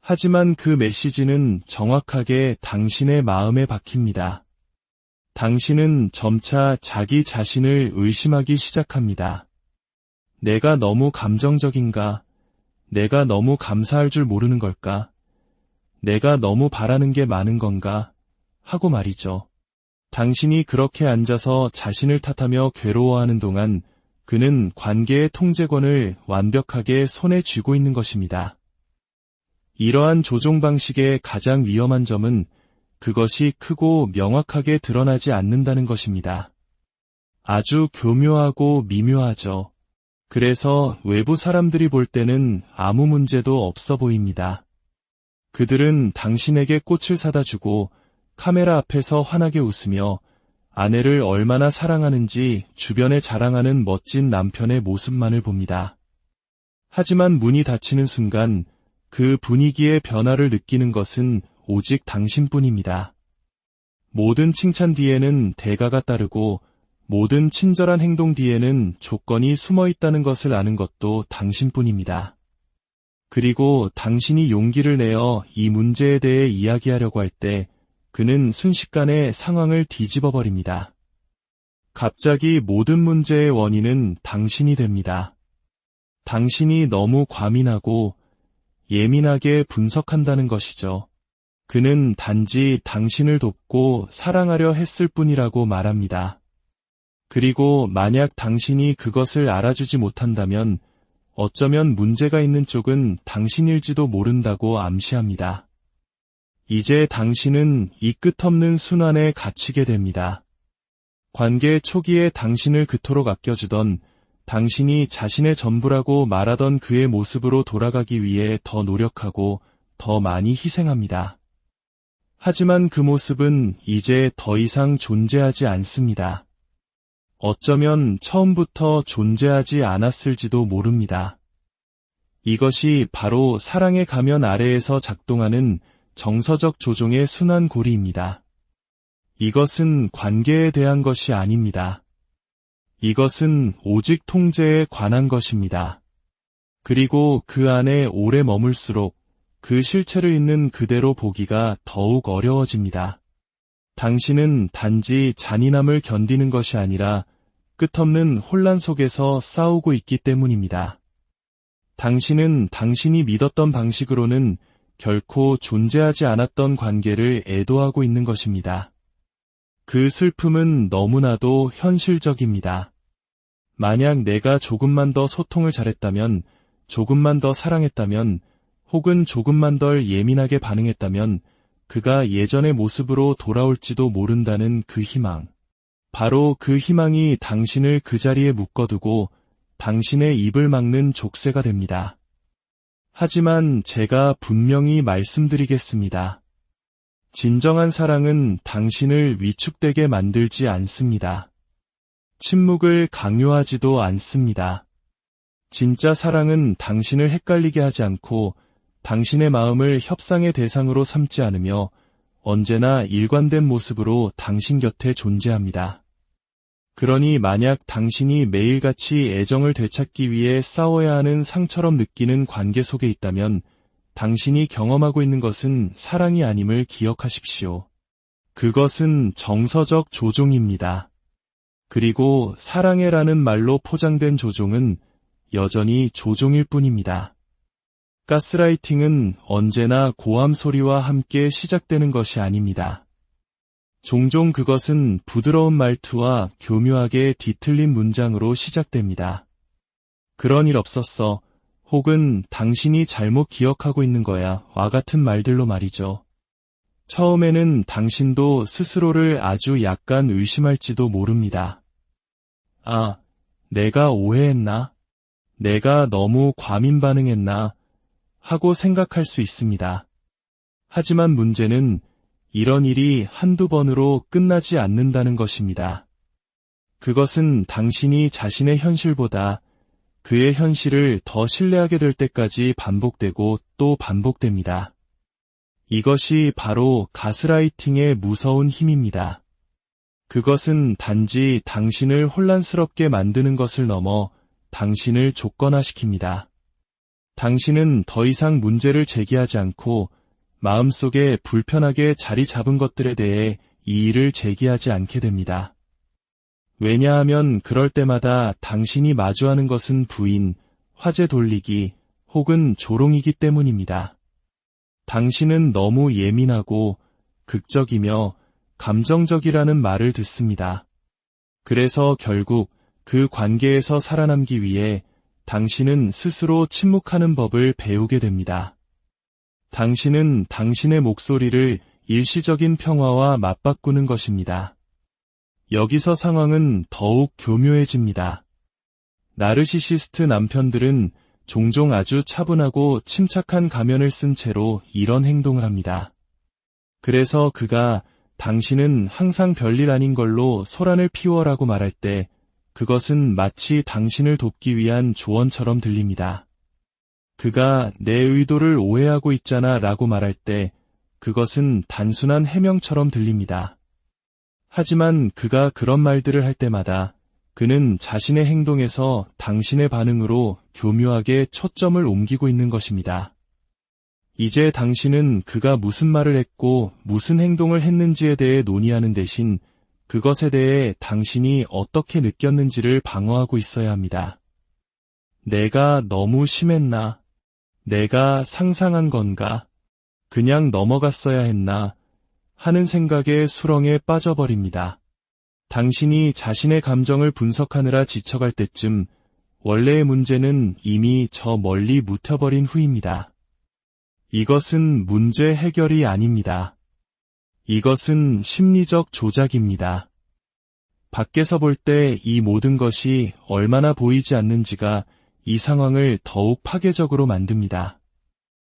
하지만 그 메시지는 정확하게 당신의 마음에 박힙니다. 당신은 점차 자기 자신을 의심하기 시작합니다. 내가 너무 감정적인가? 내가 너무 감사할 줄 모르는 걸까? 내가 너무 바라는 게 많은 건가? 하고 말이죠. 당신이 그렇게 앉아서 자신을 탓하며 괴로워하는 동안 그는 관계의 통제권을 완벽하게 손에 쥐고 있는 것입니다. 이러한 조종 방식의 가장 위험한 점은 그것이 크고 명확하게 드러나지 않는다는 것입니다. 아주 교묘하고 미묘하죠. 그래서 외부 사람들이 볼 때는 아무 문제도 없어 보입니다. 그들은 당신에게 꽃을 사다 주고 카메라 앞에서 환하게 웃으며 아내를 얼마나 사랑하는지 주변에 자랑하는 멋진 남편의 모습만을 봅니다. 하지만 문이 닫히는 순간 그 분위기의 변화를 느끼는 것은 오직 당신뿐입니다. 모든 칭찬 뒤에는 대가가 따르고 모든 친절한 행동 뒤에는 조건이 숨어 있다는 것을 아는 것도 당신뿐입니다. 그리고 당신이 용기를 내어 이 문제에 대해 이야기하려고 할 때 그는 순식간에 상황을 뒤집어 버립니다. 갑자기 모든 문제의 원인은 당신이 됩니다. 당신이 너무 과민하고 예민하게 분석한다는 것이죠. 그는 단지 당신을 돕고 사랑하려 했을 뿐이라고 말합니다. 그리고 만약 당신이 그것을 알아주지 못한다면 어쩌면 문제가 있는 쪽은 당신일지도 모른다고 암시합니다. 이제 당신은 이 끝없는 순환에 갇히게 됩니다. 관계 초기에 당신을 그토록 아껴주던, 당신이 자신의 전부라고 말하던 그의 모습으로 돌아가기 위해 더 노력하고 더 많이 희생합니다. 하지만 그 모습은 이제 더 이상 존재하지 않습니다. 어쩌면 처음부터 존재하지 않았을지도 모릅니다. 이것이 바로 사랑의 가면 아래에서 작동하는 정서적 조종의 순환고리입니다. 이것은 관계에 대한 것이 아닙니다. 이것은 오직 통제에 관한 것입니다. 그리고 그 안에 오래 머물수록 그 실체를 있는 그대로 보기가 더욱 어려워집니다. 당신은 단지 잔인함을 견디는 것이 아니라 끝없는 혼란 속에서 싸우고 있기 때문입니다. 당신은 당신이 믿었던 방식으로는 결코 존재하지 않았던 관계를 애도하고 있는 것입니다. 그 슬픔은 너무나도 현실적입니다. 만약 내가 조금만 더 소통을 잘했다면, 조금만 더 사랑했다면, 혹은 조금만 덜 예민하게 반응했다면 그가 예전의 모습으로 돌아올지도 모른다는 그 희망. 바로 그 희망이 당신을 그 자리에 묶어두고 당신의 입을 막는 족쇄가 됩니다. 하지만 제가 분명히 말씀드리겠습니다. 진정한 사랑은 당신을 위축되게 만들지 않습니다. 침묵을 강요하지도 않습니다. 진짜 사랑은 당신을 헷갈리게 하지 않고 당신의 마음을 협상의 대상으로 삼지 않으며 언제나 일관된 모습으로 당신 곁에 존재합니다. 그러니 만약 당신이 매일같이 애정을 되찾기 위해 싸워야 하는 상처럼 느끼는 관계 속에 있다면 당신이 경험하고 있는 것은 사랑이 아님을 기억하십시오. 그것은 정서적 조종입니다. 그리고 사랑해라는 말로 포장된 조종은 여전히 조종일 뿐입니다. 가스라이팅은 언제나 고함 소리와 함께 시작되는 것이 아닙니다. 종종 그것은 부드러운 말투와 교묘하게 뒤틀린 문장으로 시작됩니다. 그런 일 없었어. 혹은 당신이 잘못 기억하고 있는 거야. 와 같은 말들로 말이죠. 처음에는 당신도 스스로를 아주 약간 의심할지도 모릅니다. 아, 내가 오해했나? 내가 너무 과민 반응했나? 하고 생각할 수 있습니다. 하지만 문제는 이런 일이 한두 번으로 끝나지 않는다는 것입니다. 그것은 당신이 자신의 현실보다 그의 현실을 더 신뢰하게 될 때까지 반복되고 또 반복됩니다. 이것이 바로 가스라이팅의 무서운 힘입니다. 그것은 단지 당신을 혼란스럽게 만드는 것을 넘어 당신을 조건화시킵니다. 당신은 더 이상 문제를 제기하지 않고 마음속에 불편하게 자리 잡은 것들에 대해 이의를 제기하지 않게 됩니다. 왜냐하면 그럴 때마다 당신이 마주하는 것은 부인, 화제 돌리기 혹은 조롱이기 때문입니다. 당신은 너무 예민하고 극적이며 감정적이라는 말을 듣습니다. 그래서 결국 그 관계에서 살아남기 위해 당신은 스스로 침묵하는 법을 배우게 됩니다. 당신은 당신의 목소리를 일시적인 평화와 맞바꾸는 것입니다. 여기서 상황은 더욱 교묘해집니다. 나르시시스트 남편들은 종종 아주 차분하고 침착한 가면을 쓴 채로 이런 행동을 합니다. 그래서 그가 당신은 항상 별일 아닌 걸로 소란을 피워라고 말할 때 그것은 마치 당신을 돕기 위한 조언처럼 들립니다. 그가 내 의도를 오해하고 있잖아 라고 말할 때 그것은 단순한 해명처럼 들립니다. 하지만 그가 그런 말들을 할 때마다 그는 자신의 행동에서 당신의 반응으로 교묘하게 초점을 옮기고 있는 것입니다. 이제 당신은 그가 무슨 말을 했고 무슨 행동을 했는지에 대해 논의하는 대신 그것에 대해 당신이 어떻게 느꼈는지를 방어하고 있어야 합니다. 내가 너무 심했나? 내가 상상한 건가? 그냥 넘어갔어야 했나? 하는 생각에 수렁에 빠져버립니다. 당신이 자신의 감정을 분석하느라 지쳐갈 때쯤 원래의 문제는 이미 저 멀리 묻혀버린 후입니다. 이것은 문제 해결이 아닙니다. 이것은 심리적 조작입니다. 밖에서 볼 때 이 모든 것이 얼마나 보이지 않는지가 이 상황을 더욱 파괴적으로 만듭니다.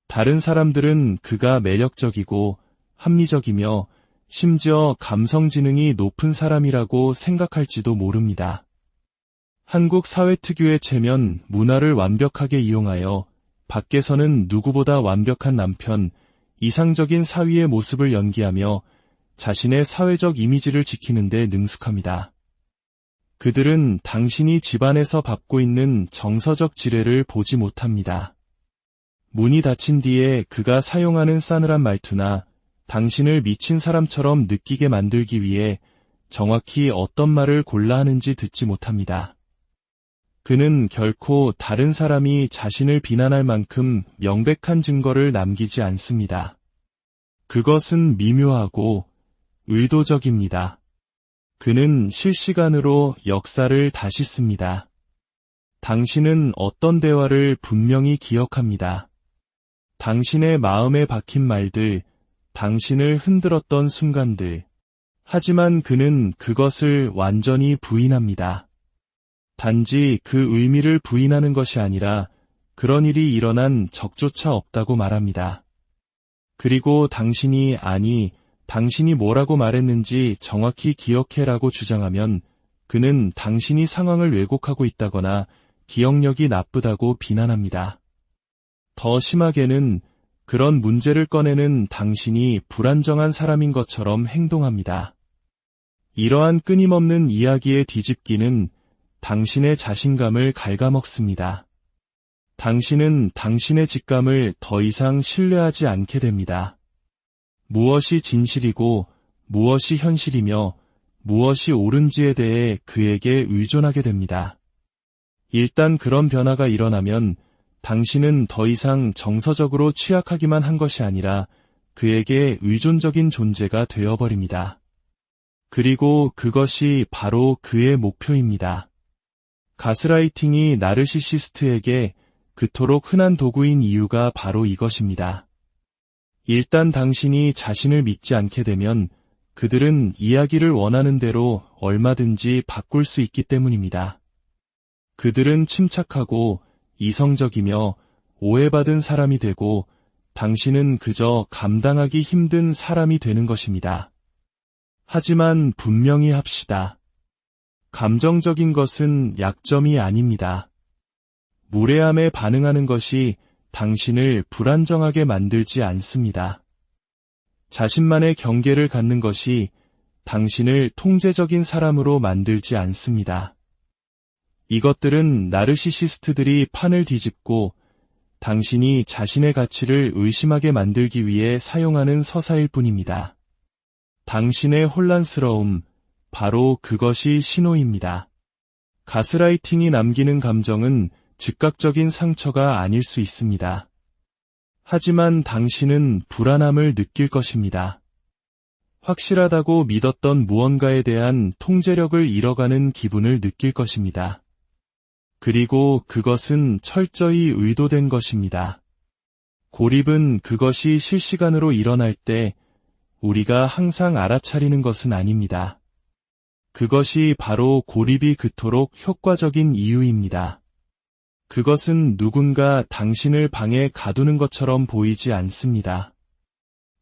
다른 사람들은 그가 매력적이고 합리적이며 심지어 감성 지능이 높은 사람이라고 생각할지도 모릅니다. 한국 사회 특유의 체면, 문화를 완벽하게 이용하여 밖에서는 누구보다 완벽한 남편, 이상적인 사위의 모습을 연기하며 자신의 사회적 이미지를 지키는 데 능숙합니다. 그들은 당신이 집안에서 밟고 있는 정서적 지뢰를 보지 못합니다. 문이 닫힌 뒤에 그가 사용하는 싸늘한 말투나 당신을 미친 사람처럼 느끼게 만들기 위해 정확히 어떤 말을 골라 하는지 듣지 못합니다. 그는 결코 다른 사람이 자신을 비난할 만큼 명백한 증거를 남기지 않습니다. 그것은 미묘하고 의도적입니다. 그는 실시간으로 역사를 다시 씁니다. 당신은 어떤 대화를 분명히 기억합니다. 당신의 마음에 박힌 말들, 당신을 흔들었던 순간들. 하지만 그는 그것을 완전히 부인합니다. 단지 그 의미를 부인하는 것이 아니라 그런 일이 일어난 적조차 없다고 말합니다. 그리고 당신이 뭐라고 말했는지 정확히 기억해라고 주장하면 그는 당신이 상황을 왜곡하고 있다거나 기억력이 나쁘다고 비난합니다. 더 심하게는 그런 문제를 꺼내는 당신이 불안정한 사람인 것처럼 행동합니다. 이러한 끊임없는 이야기의 뒤집기는 당신의 자신감을 갉아먹습니다. 당신은 당신의 직감을 더 이상 신뢰하지 않게 됩니다. 무엇이 진실이고 무엇이 현실이며 무엇이 옳은지에 대해 그에게 의존하게 됩니다. 일단 그런 변화가 일어나면 당신은 더 이상 정서적으로 취약하기만 한 것이 아니라 그에게 의존적인 존재가 되어버립니다. 그리고 그것이 바로 그의 목표입니다. 가스라이팅이 나르시시스트에게 그토록 흔한 도구인 이유가 바로 이것입니다. 일단 당신이 자신을 믿지 않게 되면 그들은 이야기를 원하는 대로 얼마든지 바꿀 수 있기 때문입니다. 그들은 침착하고 이성적이며 오해받은 사람이 되고 당신은 그저 감당하기 힘든 사람이 되는 것입니다. 하지만 분명히 합시다. 감정적인 것은 약점이 아닙니다. 무례함에 반응하는 것이 당신을 불안정하게 만들지 않습니다. 자신만의 경계를 갖는 것이 당신을 통제적인 사람으로 만들지 않습니다. 이것들은 나르시시스트들이 판을 뒤집고 당신이 자신의 가치를 의심하게 만들기 위해 사용하는 서사일 뿐입니다. 당신의 혼란스러움, 바로 그것이 신호입니다. 가스라이팅이 남기는 감정은 즉각적인 상처가 아닐 수 있습니다. 하지만 당신은 불안함을 느낄 것입니다. 확실하다고 믿었던 무언가에 대한 통제력을 잃어가는 기분을 느낄 것입니다. 그리고 그것은 철저히 의도된 것입니다. 고립은 그것이 실시간으로 일어날 때 우리가 항상 알아차리는 것은 아닙니다. 그것이 바로 고립이 그토록 효과적인 이유입니다. 그것은 누군가 당신을 방에 가두는 것처럼 보이지 않습니다.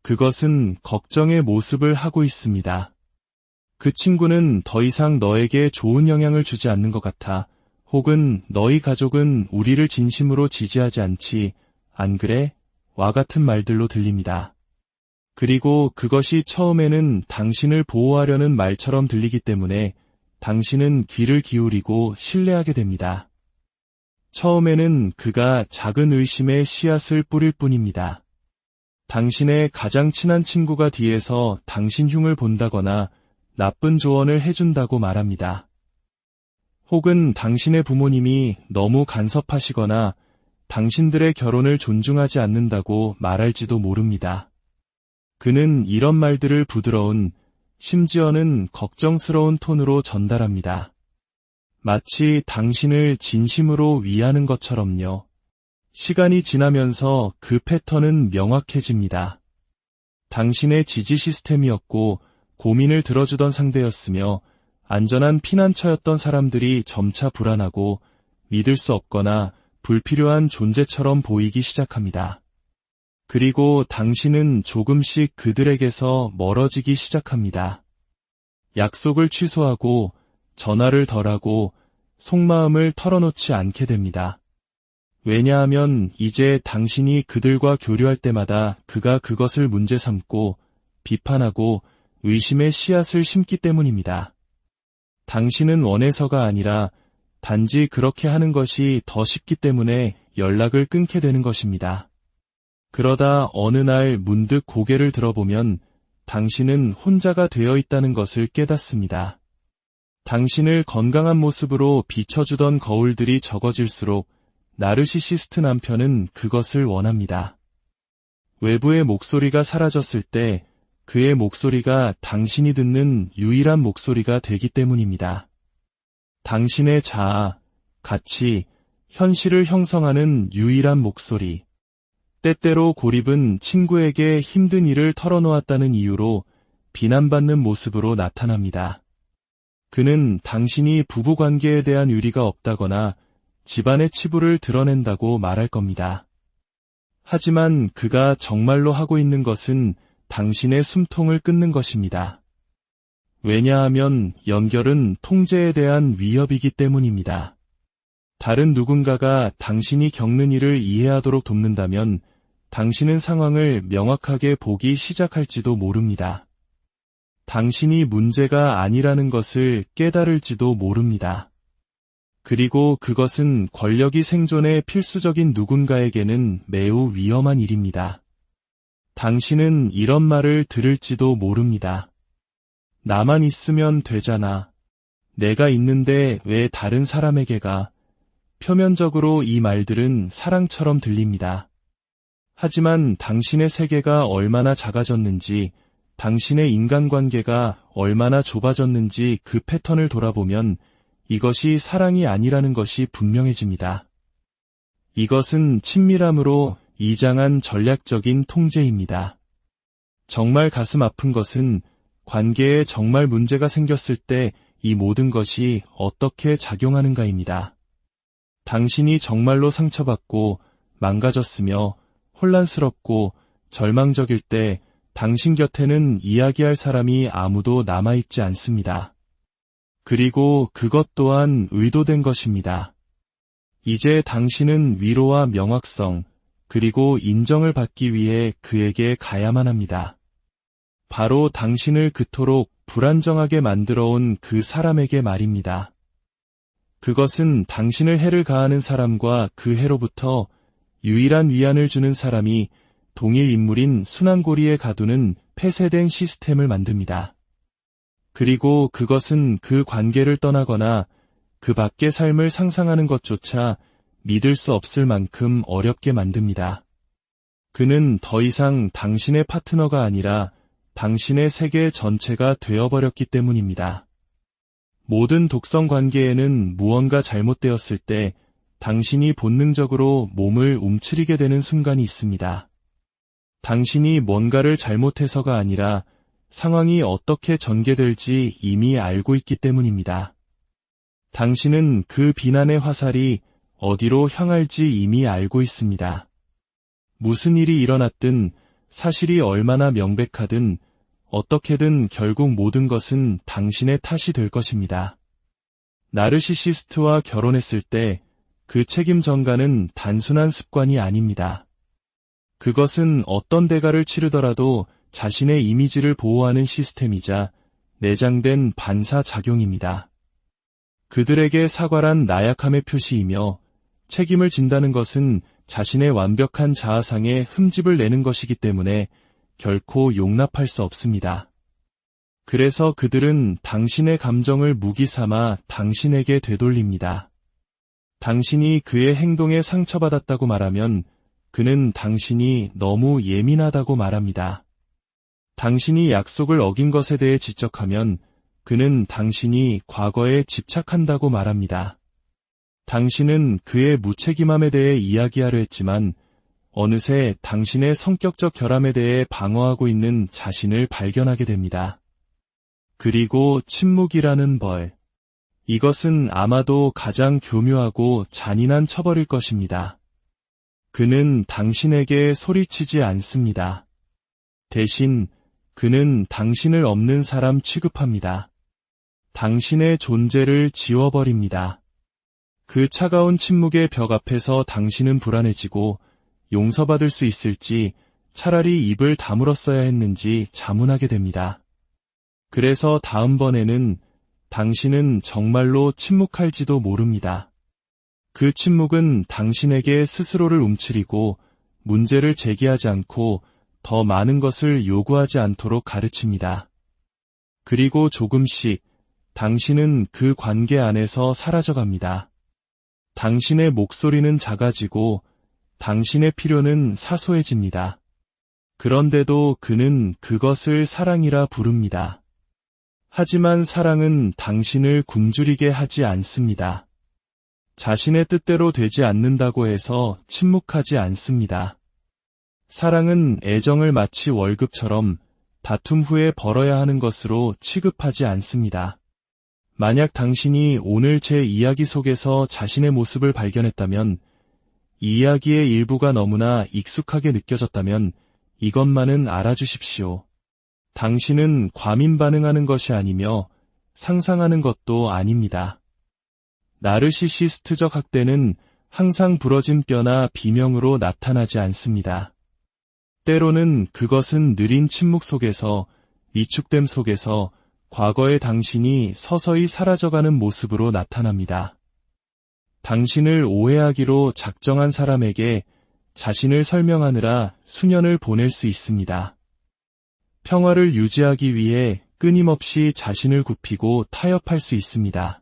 그것은 걱정의 모습을 하고 있습니다. 그 친구는 더 이상 너에게 좋은 영향을 주지 않는 것 같아. 혹은 너희 가족은 우리를 진심으로 지지하지 않지, 안 그래? 와 같은 말들로 들립니다. 그리고 그것이 처음에는 당신을 보호하려는 말처럼 들리기 때문에 당신은 귀를 기울이고 신뢰하게 됩니다. 처음에는 그가 작은 의심의 씨앗을 뿌릴 뿐입니다. 당신의 가장 친한 친구가 뒤에서 당신 흉을 본다거나 나쁜 조언을 해준다고 말합니다. 혹은 당신의 부모님이 너무 간섭하시거나 당신들의 결혼을 존중하지 않는다고 말할지도 모릅니다. 그는 이런 말들을 부드러운, 심지어는 걱정스러운 톤으로 전달합니다. 마치 당신을 진심으로 위하는 것처럼요. 시간이 지나면서 그 패턴은 명확해집니다. 당신의 지지 시스템이었고 고민을 들어주던 상대였으며 안전한 피난처였던 사람들이 점차 불안하고 믿을 수 없거나 불필요한 존재처럼 보이기 시작합니다. 그리고 당신은 조금씩 그들에게서 멀어지기 시작합니다. 약속을 취소하고 전화를 덜하고 속마음을 털어놓지 않게 됩니다. 왜냐하면 이제 당신이 그들과 교류할 때마다 그가 그것을 문제 삼고 비판하고 의심의 씨앗을 심기 때문입니다. 당신은 원해서가 아니라 단지 그렇게 하는 것이 더 쉽기 때문에 연락을 끊게 되는 것입니다. 그러다 어느 날 문득 고개를 들어보면 당신은 혼자가 되어 있다는 것을 깨닫습니다. 당신을 건강한 모습으로 비춰주던 거울들이 적어질수록 나르시시스트 남편은 그것을 원합니다. 외부의 목소리가 사라졌을 때 그의 목소리가 당신이 듣는 유일한 목소리가 되기 때문입니다. 당신의 자아, 가치, 현실을 형성하는 유일한 목소리. 때때로 고립은 친구에게 힘든 일을 털어놓았다는 이유로 비난받는 모습으로 나타납니다. 그는 당신이 부부관계에 대한 유리가 없다거나 집안의 치부를 드러낸다고 말할 겁니다. 하지만 그가 정말로 하고 있는 것은 당신의 숨통을 끊는 것입니다. 왜냐하면 연결은 통제에 대한 위협이기 때문입니다. 다른 누군가가 당신이 겪는 일을 이해하도록 돕는다면 당신은 상황을 명확하게 보기 시작할지도 모릅니다. 당신이 문제가 아니라는 것을 깨달을지도 모릅니다. 그리고 그것은 권력이 생존에 필수적인 누군가에게는 매우 위험한 일입니다. 당신은 이런 말을 들을지도 모릅니다. 나만 있으면 되잖아. 내가 있는데 왜 다른 사람에게 가? 표면적으로 이 말들은 사랑처럼 들립니다. 하지만 당신의 세계가 얼마나 작아졌는지 당신의 인간관계가 얼마나 좁아졌는지 그 패턴을 돌아보면 이것이 사랑이 아니라는 것이 분명해집니다. 이것은 친밀함으로 이장한 전략적인 통제입니다. 정말 가슴 아픈 것은 관계에 정말 문제가 생겼을 때 이 모든 것이 어떻게 작용하는가입니다. 당신이 정말로 상처받고 망가졌으며 혼란스럽고 절망적일 때 당신 곁에는 이야기할 사람이 아무도 남아있지 않습니다. 그리고 그것 또한 의도된 것입니다. 이제 당신은 위로와 명확성, 그리고 인정을 받기 위해 그에게 가야만 합니다. 바로 당신을 그토록 불안정하게 만들어온 그 사람에게 말입니다. 그것은 당신을 해를 가하는 사람과 그 해로부터 유일한 위안을 주는 사람이 동일 인물인 순환고리에 가두는 폐쇄된 시스템을 만듭니다. 그리고 그것은 그 관계를 떠나거나 그 밖의 삶을 상상하는 것조차 믿을 수 없을 만큼 어렵게 만듭니다. 그는 더 이상 당신의 파트너가 아니라 당신의 세계 전체가 되어버렸기 때문입니다. 모든 독성 관계에는 무언가 잘못되었을 때 당신이 본능적으로 몸을 움츠리게 되는 순간이 있습니다. 당신이 뭔가를 잘못해서가 아니라 상황이 어떻게 전개될지 이미 알고 있기 때문입니다. 당신은 그 비난의 화살이 어디로 향할지 이미 알고 있습니다. 무슨 일이 일어났든 사실이 얼마나 명백하든 어떻게든 결국 모든 것은 당신의 탓이 될 것입니다. 나르시시스트와 결혼했을 때 그 책임 전가는 단순한 습관이 아닙니다. 그것은 어떤 대가를 치르더라도 자신의 이미지를 보호하는 시스템이자 내장된 반사작용입니다. 그들에게 사과란 나약함의 표시이며 책임을 진다는 것은 자신의 완벽한 자아상에 흠집을 내는 것이기 때문에 결코 용납할 수 없습니다. 그래서 그들은 당신의 감정을 무기 삼아 당신에게 되돌립니다. 당신이 그의 행동에 상처받았다고 말하면 그는 당신이 너무 예민하다고 말합니다. 당신이 약속을 어긴 것에 대해 지적하면 그는 당신이 과거에 집착한다고 말합니다. 당신은 그의 무책임함에 대해 이야기하려 했지만 어느새 당신의 성격적 결함에 대해 방어하고 있는 자신을 발견하게 됩니다. 그리고 침묵이라는 벌. 이것은 아마도 가장 교묘하고 잔인한 처벌일 것입니다. 그는 당신에게 소리치지 않습니다. 대신 그는 당신을 없는 사람 취급합니다. 당신의 존재를 지워버립니다. 그 차가운 침묵의 벽 앞에서 당신은 불안해지고 용서받을 수 있을지 차라리 입을 다물었어야 했는지 자문하게 됩니다. 그래서 다음번에는 당신은 정말로 침묵할지도 모릅니다. 그 침묵은 당신에게 스스로를 움츠리고 문제를 제기하지 않고 더 많은 것을 요구하지 않도록 가르칩니다. 그리고 조금씩 당신은 그 관계 안에서 사라져갑니다. 당신의 목소리는 작아지고 당신의 필요는 사소해집니다. 그런데도 그는 그것을 사랑이라 부릅니다. 하지만 사랑은 당신을 굶주리게 하지 않습니다. 자신의 뜻대로 되지 않는다고 해서 침묵하지 않습니다. 사랑은 애정을 마치 월급처럼 다툼 후에 벌어야 하는 것으로 취급하지 않습니다. 만약 당신이 오늘 제 이야기 속에서 자신의 모습을 발견했다면, 이 이야기의 일부가 너무나 익숙하게 느껴졌다면 이것만은 알아주십시오. 당신은 과민 반응하는 것이 아니며 상상하는 것도 아닙니다. 나르시시스트적 학대는 항상 부러진 뼈나 비명으로 나타나지 않습니다. 때로는 그것은 느린 침묵 속에서, 위축됨 속에서 과거의 당신이 서서히 사라져가는 모습으로 나타납니다. 당신을 오해하기로 작정한 사람에게 자신을 설명하느라 수년을 보낼 수 있습니다. 평화를 유지하기 위해 끊임없이 자신을 굽히고 타협할 수 있습니다.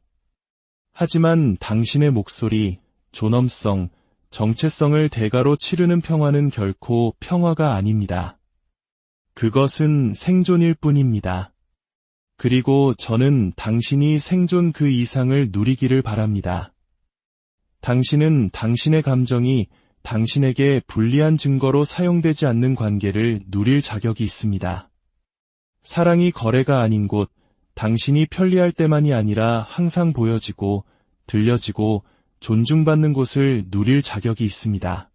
하지만 당신의 목소리, 존엄성, 정체성을 대가로 치르는 평화는 결코 평화가 아닙니다. 그것은 생존일 뿐입니다. 그리고 저는 당신이 생존 그 이상을 누리기를 바랍니다. 당신은 당신의 감정이 당신에게 불리한 증거로 사용되지 않는 관계를 누릴 자격이 있습니다. 사랑이 거래가 아닌 곳, 당신이 편리할 때만이 아니라 항상 보여지고, 들려지고, 존중받는 곳을 누릴 자격이 있습니다.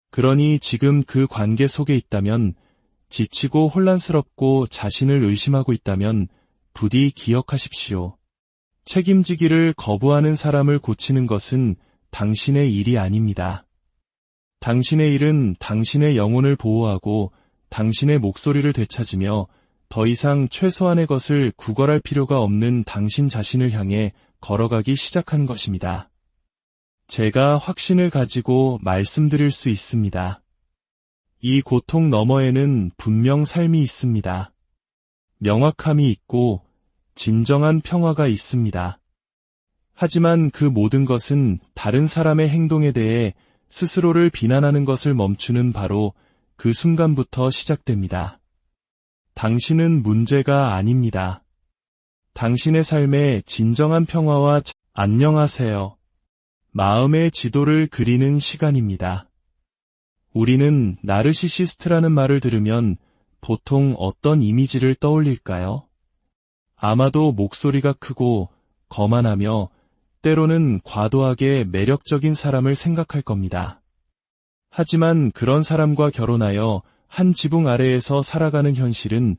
그러니 지금 그 관계 속에 있다면, 지치고 혼란스럽고 자신을 의심하고 있다면 부디 기억하십시오. 책임지기를 거부하는 사람을 고치는 것은 당신의 일이 아닙니다. 당신의 일은 당신의 영혼을 보호하고 당신의 목소리를 되찾으며 더 이상 최소한의 것을 구걸할 필요가 없는 당신 자신을 향해 걸어가기 시작한 것입니다. 제가 확신을 가지고 말씀드릴 수 있습니다. 이 고통 너머에는 분명 삶이 있습니다. 명확함이 있고 진정한 평화가 있습니다. 하지만 그 모든 것은 다른 사람의 행동에 대해 스스로를 비난하는 것을 멈추는 바로 그 순간부터 시작됩니다. 당신은 문제가 아닙니다. 당신의 삶의 진정한 평화와 안녕하세요. 마음의 지도를 그리는 시간입니다. 우리는 나르시시스트라는 말을 들으면 보통 어떤 이미지를 떠올릴까요? 아마도 목소리가 크고 거만하며 때로는 과도하게 매력적인 사람을 생각할 겁니다. 하지만 그런 사람과 결혼하여 한 지붕 아래에서 살아가는 현실은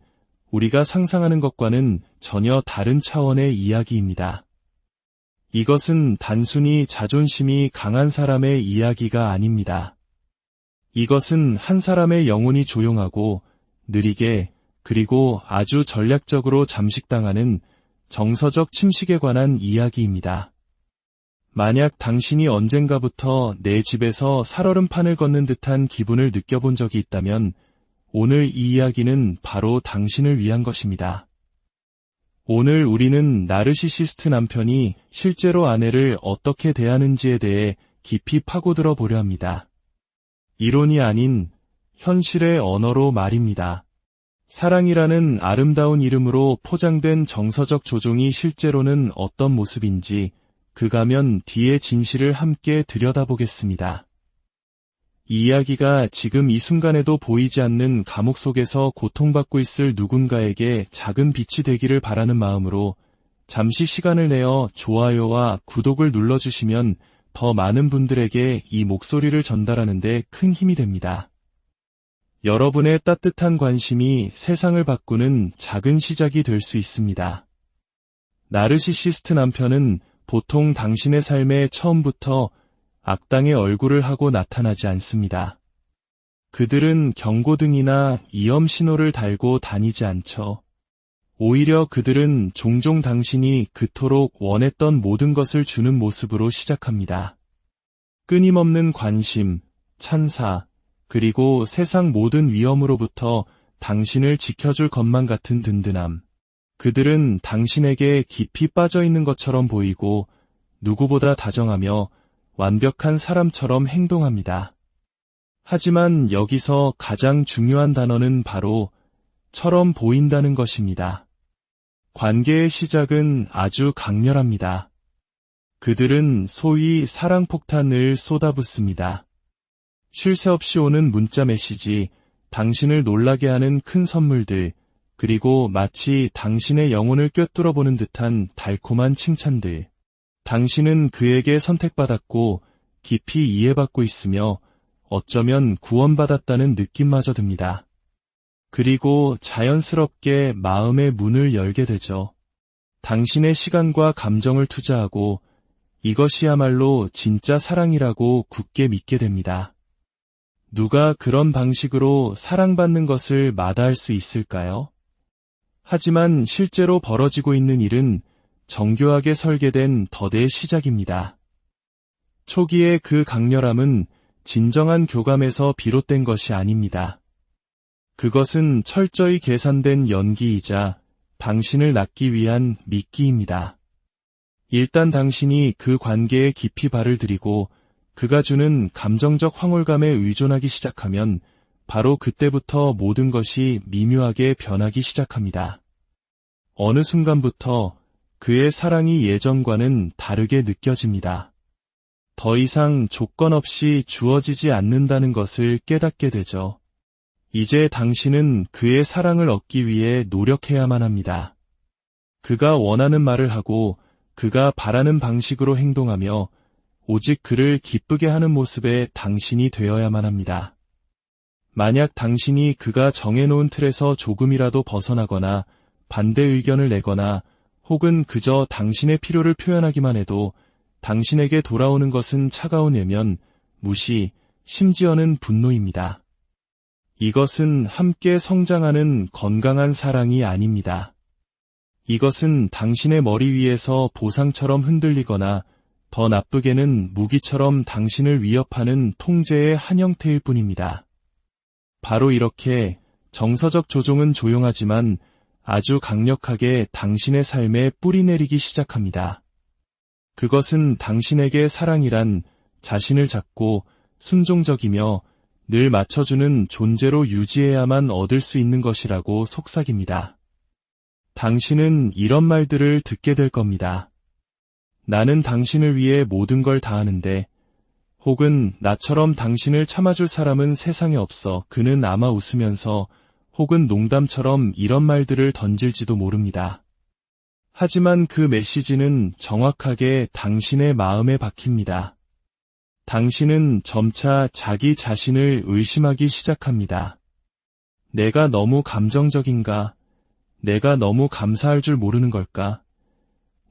우리가 상상하는 것과는 전혀 다른 차원의 이야기입니다. 이것은 단순히 자존심이 강한 사람의 이야기가 아닙니다. 이것은 한 사람의 영혼이 조용하고 느리게 그리고 아주 전략적으로 잠식당하는 정서적 침식에 관한 이야기입니다. 만약 당신이 언젠가부터 내 집에서 살얼음판을 걷는 듯한 기분을 느껴본 적이 있다면 오늘 이 이야기는 바로 당신을 위한 것입니다. 오늘 우리는 나르시시스트 남편이 실제로 아내를 어떻게 대하는지에 대해 깊이 파고들어 보려 합니다. 이론이 아닌 현실의 언어로 말입니다. 사랑이라는 아름다운 이름으로 포장된 정서적 조종이 실제로는 어떤 모습인지 그 가면 뒤의 진실을 함께 들여다보겠습니다. 이 이야기가 지금 이 순간에도 보이지 않는 감옥 속에서 고통받고 있을 누군가에게 작은 빛이 되기를 바라는 마음으로 잠시 시간을 내어 좋아요와 구독을 눌러주시면 더 많은 분들에게 이 목소리를 전달하는 데 큰 힘이 됩니다. 여러분의 따뜻한 관심이 세상을 바꾸는 작은 시작이 될 수 있습니다. 나르시시스트 남편은 보통 당신의 삶에 처음부터 악당의 얼굴을 하고 나타나지 않습니다. 그들은 경고등이나 위험 신호를 달고 다니지 않죠. 오히려 그들은 종종 당신이 그토록 원했던 모든 것을 주는 모습으로 시작합니다. 끊임없는 관심, 찬사, 그리고 세상 모든 위험으로부터 당신을 지켜줄 것만 같은 든든함. 그들은 당신에게 깊이 빠져 있는 것처럼 보이고 누구보다 다정하며 완벽한 사람처럼 행동합니다. 하지만 여기서 가장 중요한 단어는 바로 처럼 보인다는 것입니다. 관계의 시작은 아주 강렬합니다. 그들은 소위 사랑폭탄을 쏟아붓습니다. 쉴 새 없이 오는 문자 메시지, 당신을 놀라게 하는 큰 선물들, 그리고 마치 당신의 영혼을 꿰뚫어보는 듯한 달콤한 칭찬들. 당신은 그에게 선택받았고 깊이 이해받고 있으며 어쩌면 구원받았다는 느낌마저 듭니다. 그리고 자연스럽게 마음의 문을 열게 되죠. 당신의 시간과 감정을 투자하고 이것이야말로 진짜 사랑이라고 굳게 믿게 됩니다. 누가 그런 방식으로 사랑받는 것을 마다할 수 있을까요? 하지만 실제로 벌어지고 있는 일은 정교하게 설계된 덫의 시작입니다. 초기의 그 강렬함은 진정한 교감에서 비롯된 것이 아닙니다. 그것은 철저히 계산된 연기이자 당신을 낳기 위한 미끼입니다. 일단 당신이 그 관계에 깊이 발을 들이고 그가 주는 감정적 황홀감에 의존하기 시작하면 바로 그때부터 모든 것이 미묘하게 변하기 시작합니다. 어느 순간부터 그의 사랑이 예전과는 다르게 느껴집니다. 더 이상 조건 없이 주어지지 않는다는 것을 깨닫게 되죠. 이제 당신은 그의 사랑을 얻기 위해 노력해야만 합니다. 그가 원하는 말을 하고 그가 바라는 방식으로 행동하며 오직 그를 기쁘게 하는 모습의 당신이 되어야만 합니다. 만약 당신이 그가 정해놓은 틀에서 조금이라도 벗어나거나 반대 의견을 내거나 혹은 그저 당신의 필요를 표현하기만 해도 당신에게 돌아오는 것은 차가운 외면, 무시, 심지어는 분노입니다. 이것은 함께 성장하는 건강한 사랑이 아닙니다. 이것은 당신의 머리 위에서 보상처럼 흔들리거나 더 나쁘게는 무기처럼 당신을 위협하는 통제의 한 형태일 뿐입니다. 바로 이렇게 정서적 조종은 조용하지만 아주 강력하게 당신의 삶에 뿌리내리기 시작합니다. 그것은 당신에게 사랑이란 자신을 잡고 순종적이며 늘 맞춰주는 존재로 유지해야만 얻을 수 있는 것이라고 속삭입니다. 당신은 이런 말들을 듣게 될 겁니다. 나는 당신을 위해 모든 걸 다 하는데, 혹은 나처럼 당신을 참아줄 사람은 세상에 없어. 그는 아마 웃으면서 혹은 농담처럼 이런 말들을 던질지도 모릅니다. 하지만 그 메시지는 정확하게 당신의 마음에 박힙니다. 당신은 점차 자기 자신을 의심하기 시작합니다. 내가 너무 감정적인가? 내가 너무 감사할 줄 모르는 걸까?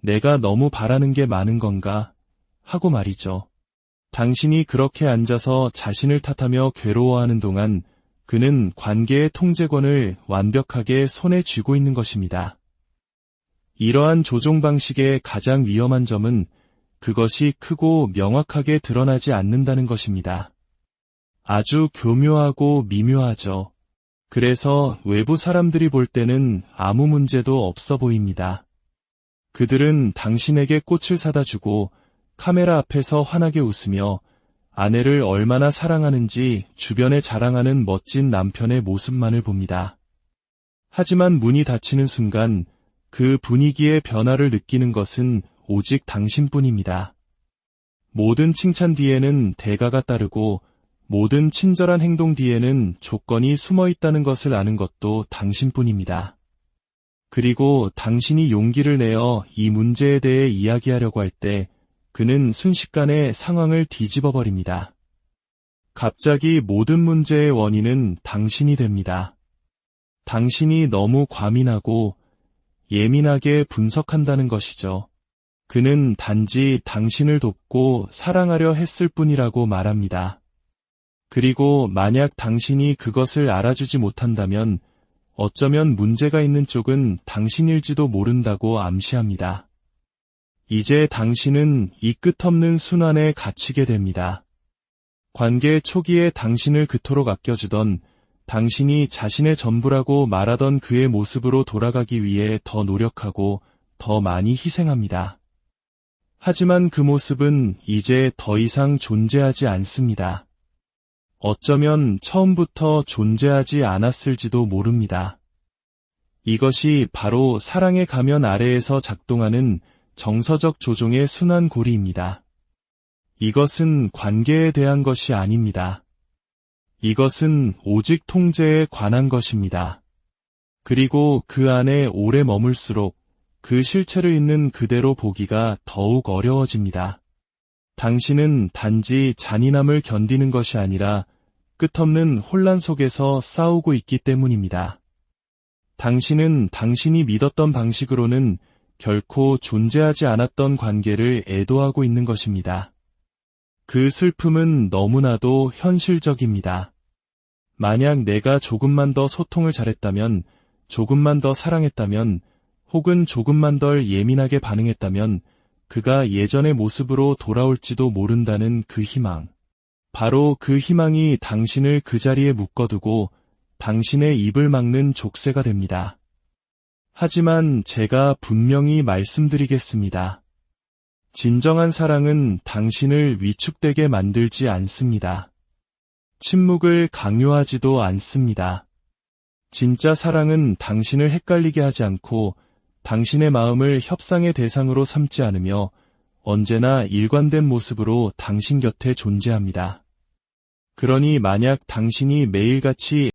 내가 너무 바라는 게 많은 건가? 하고 말이죠. 당신이 그렇게 앉아서 자신을 탓하며 괴로워하는 동안 그는 관계의 통제권을 완벽하게 손에 쥐고 있는 것입니다. 이러한 조종 방식의 가장 위험한 점은 그것이 크고 명확하게 드러나지 않는다는 것입니다. 아주 교묘하고 미묘하죠. 그래서 외부 사람들이 볼 때는 아무 문제도 없어 보입니다. 그들은 당신에게 꽃을 사다 주고 카메라 앞에서 환하게 웃으며 아내를 얼마나 사랑하는지 주변에 자랑하는 멋진 남편의 모습만을 봅니다. 하지만 문이 닫히는 순간 그 분위기의 변화를 느끼는 것은 오직 당신뿐입니다. 모든 칭찬 뒤에는 대가가 따르고 모든 친절한 행동 뒤에는 조건이 숨어 있다는 것을 아는 것도 당신뿐입니다. 그리고 당신이 용기를 내어 이 문제에 대해 이야기하려고 할 때 그는 순식간에 상황을 뒤집어 버립니다. 갑자기 모든 문제의 원인은 당신이 됩니다. 당신이 너무 과민하고 예민하게 분석한다는 것이죠. 그는 단지 당신을 돕고 사랑하려 했을 뿐이라고 말합니다. 그리고 만약 당신이 그것을 알아주지 못한다면 어쩌면 문제가 있는 쪽은 당신일지도 모른다고 암시합니다. 이제 당신은 이 끝없는 순환에 갇히게 됩니다. 관계 초기에 당신을 그토록 아껴주던 당신이 자신의 전부라고 말하던 그의 모습으로 돌아가기 위해 더 노력하고 더 많이 희생합니다. 하지만 그 모습은 이제 더 이상 존재하지 않습니다. 어쩌면 처음부터 존재하지 않았을지도 모릅니다. 이것이 바로 사랑의 가면 아래에서 작동하는 정서적 조종의 순환고리입니다. 이것은 관계에 대한 것이 아닙니다. 이것은 오직 통제에 관한 것입니다. 그리고 그 안에 오래 머물수록 그 실체를 있는 그대로 보기가 더욱 어려워집니다. 당신은 단지 잔인함을 견디는 것이 아니라 끝없는 혼란 속에서 싸우고 있기 때문입니다. 당신은 당신이 믿었던 방식으로는 결코 존재하지 않았던 관계를 애도하고 있는 것입니다. 그 슬픔은 너무나도 현실적입니다. 만약 내가 조금만 더 소통을 잘했다면, 조금만 더 사랑했다면, 혹은 조금만 덜 예민하게 반응했다면 그가 예전의 모습으로 돌아올지도 모른다는 그 희망. 바로 그 희망이 당신을 그 자리에 묶어두고 당신의 입을 막는 족쇄가 됩니다. 하지만 제가 분명히 말씀드리겠습니다. 진정한 사랑은 당신을 위축되게 만들지 않습니다. 침묵을 강요하지도 않습니다. 진짜 사랑은 당신을 헷갈리게 하지 않고 당신의 마음을 협상의 대상으로 삼지 않으며 언제나 일관된 모습으로 당신 곁에 존재합니다. 그러니 만약 당신이 매일같이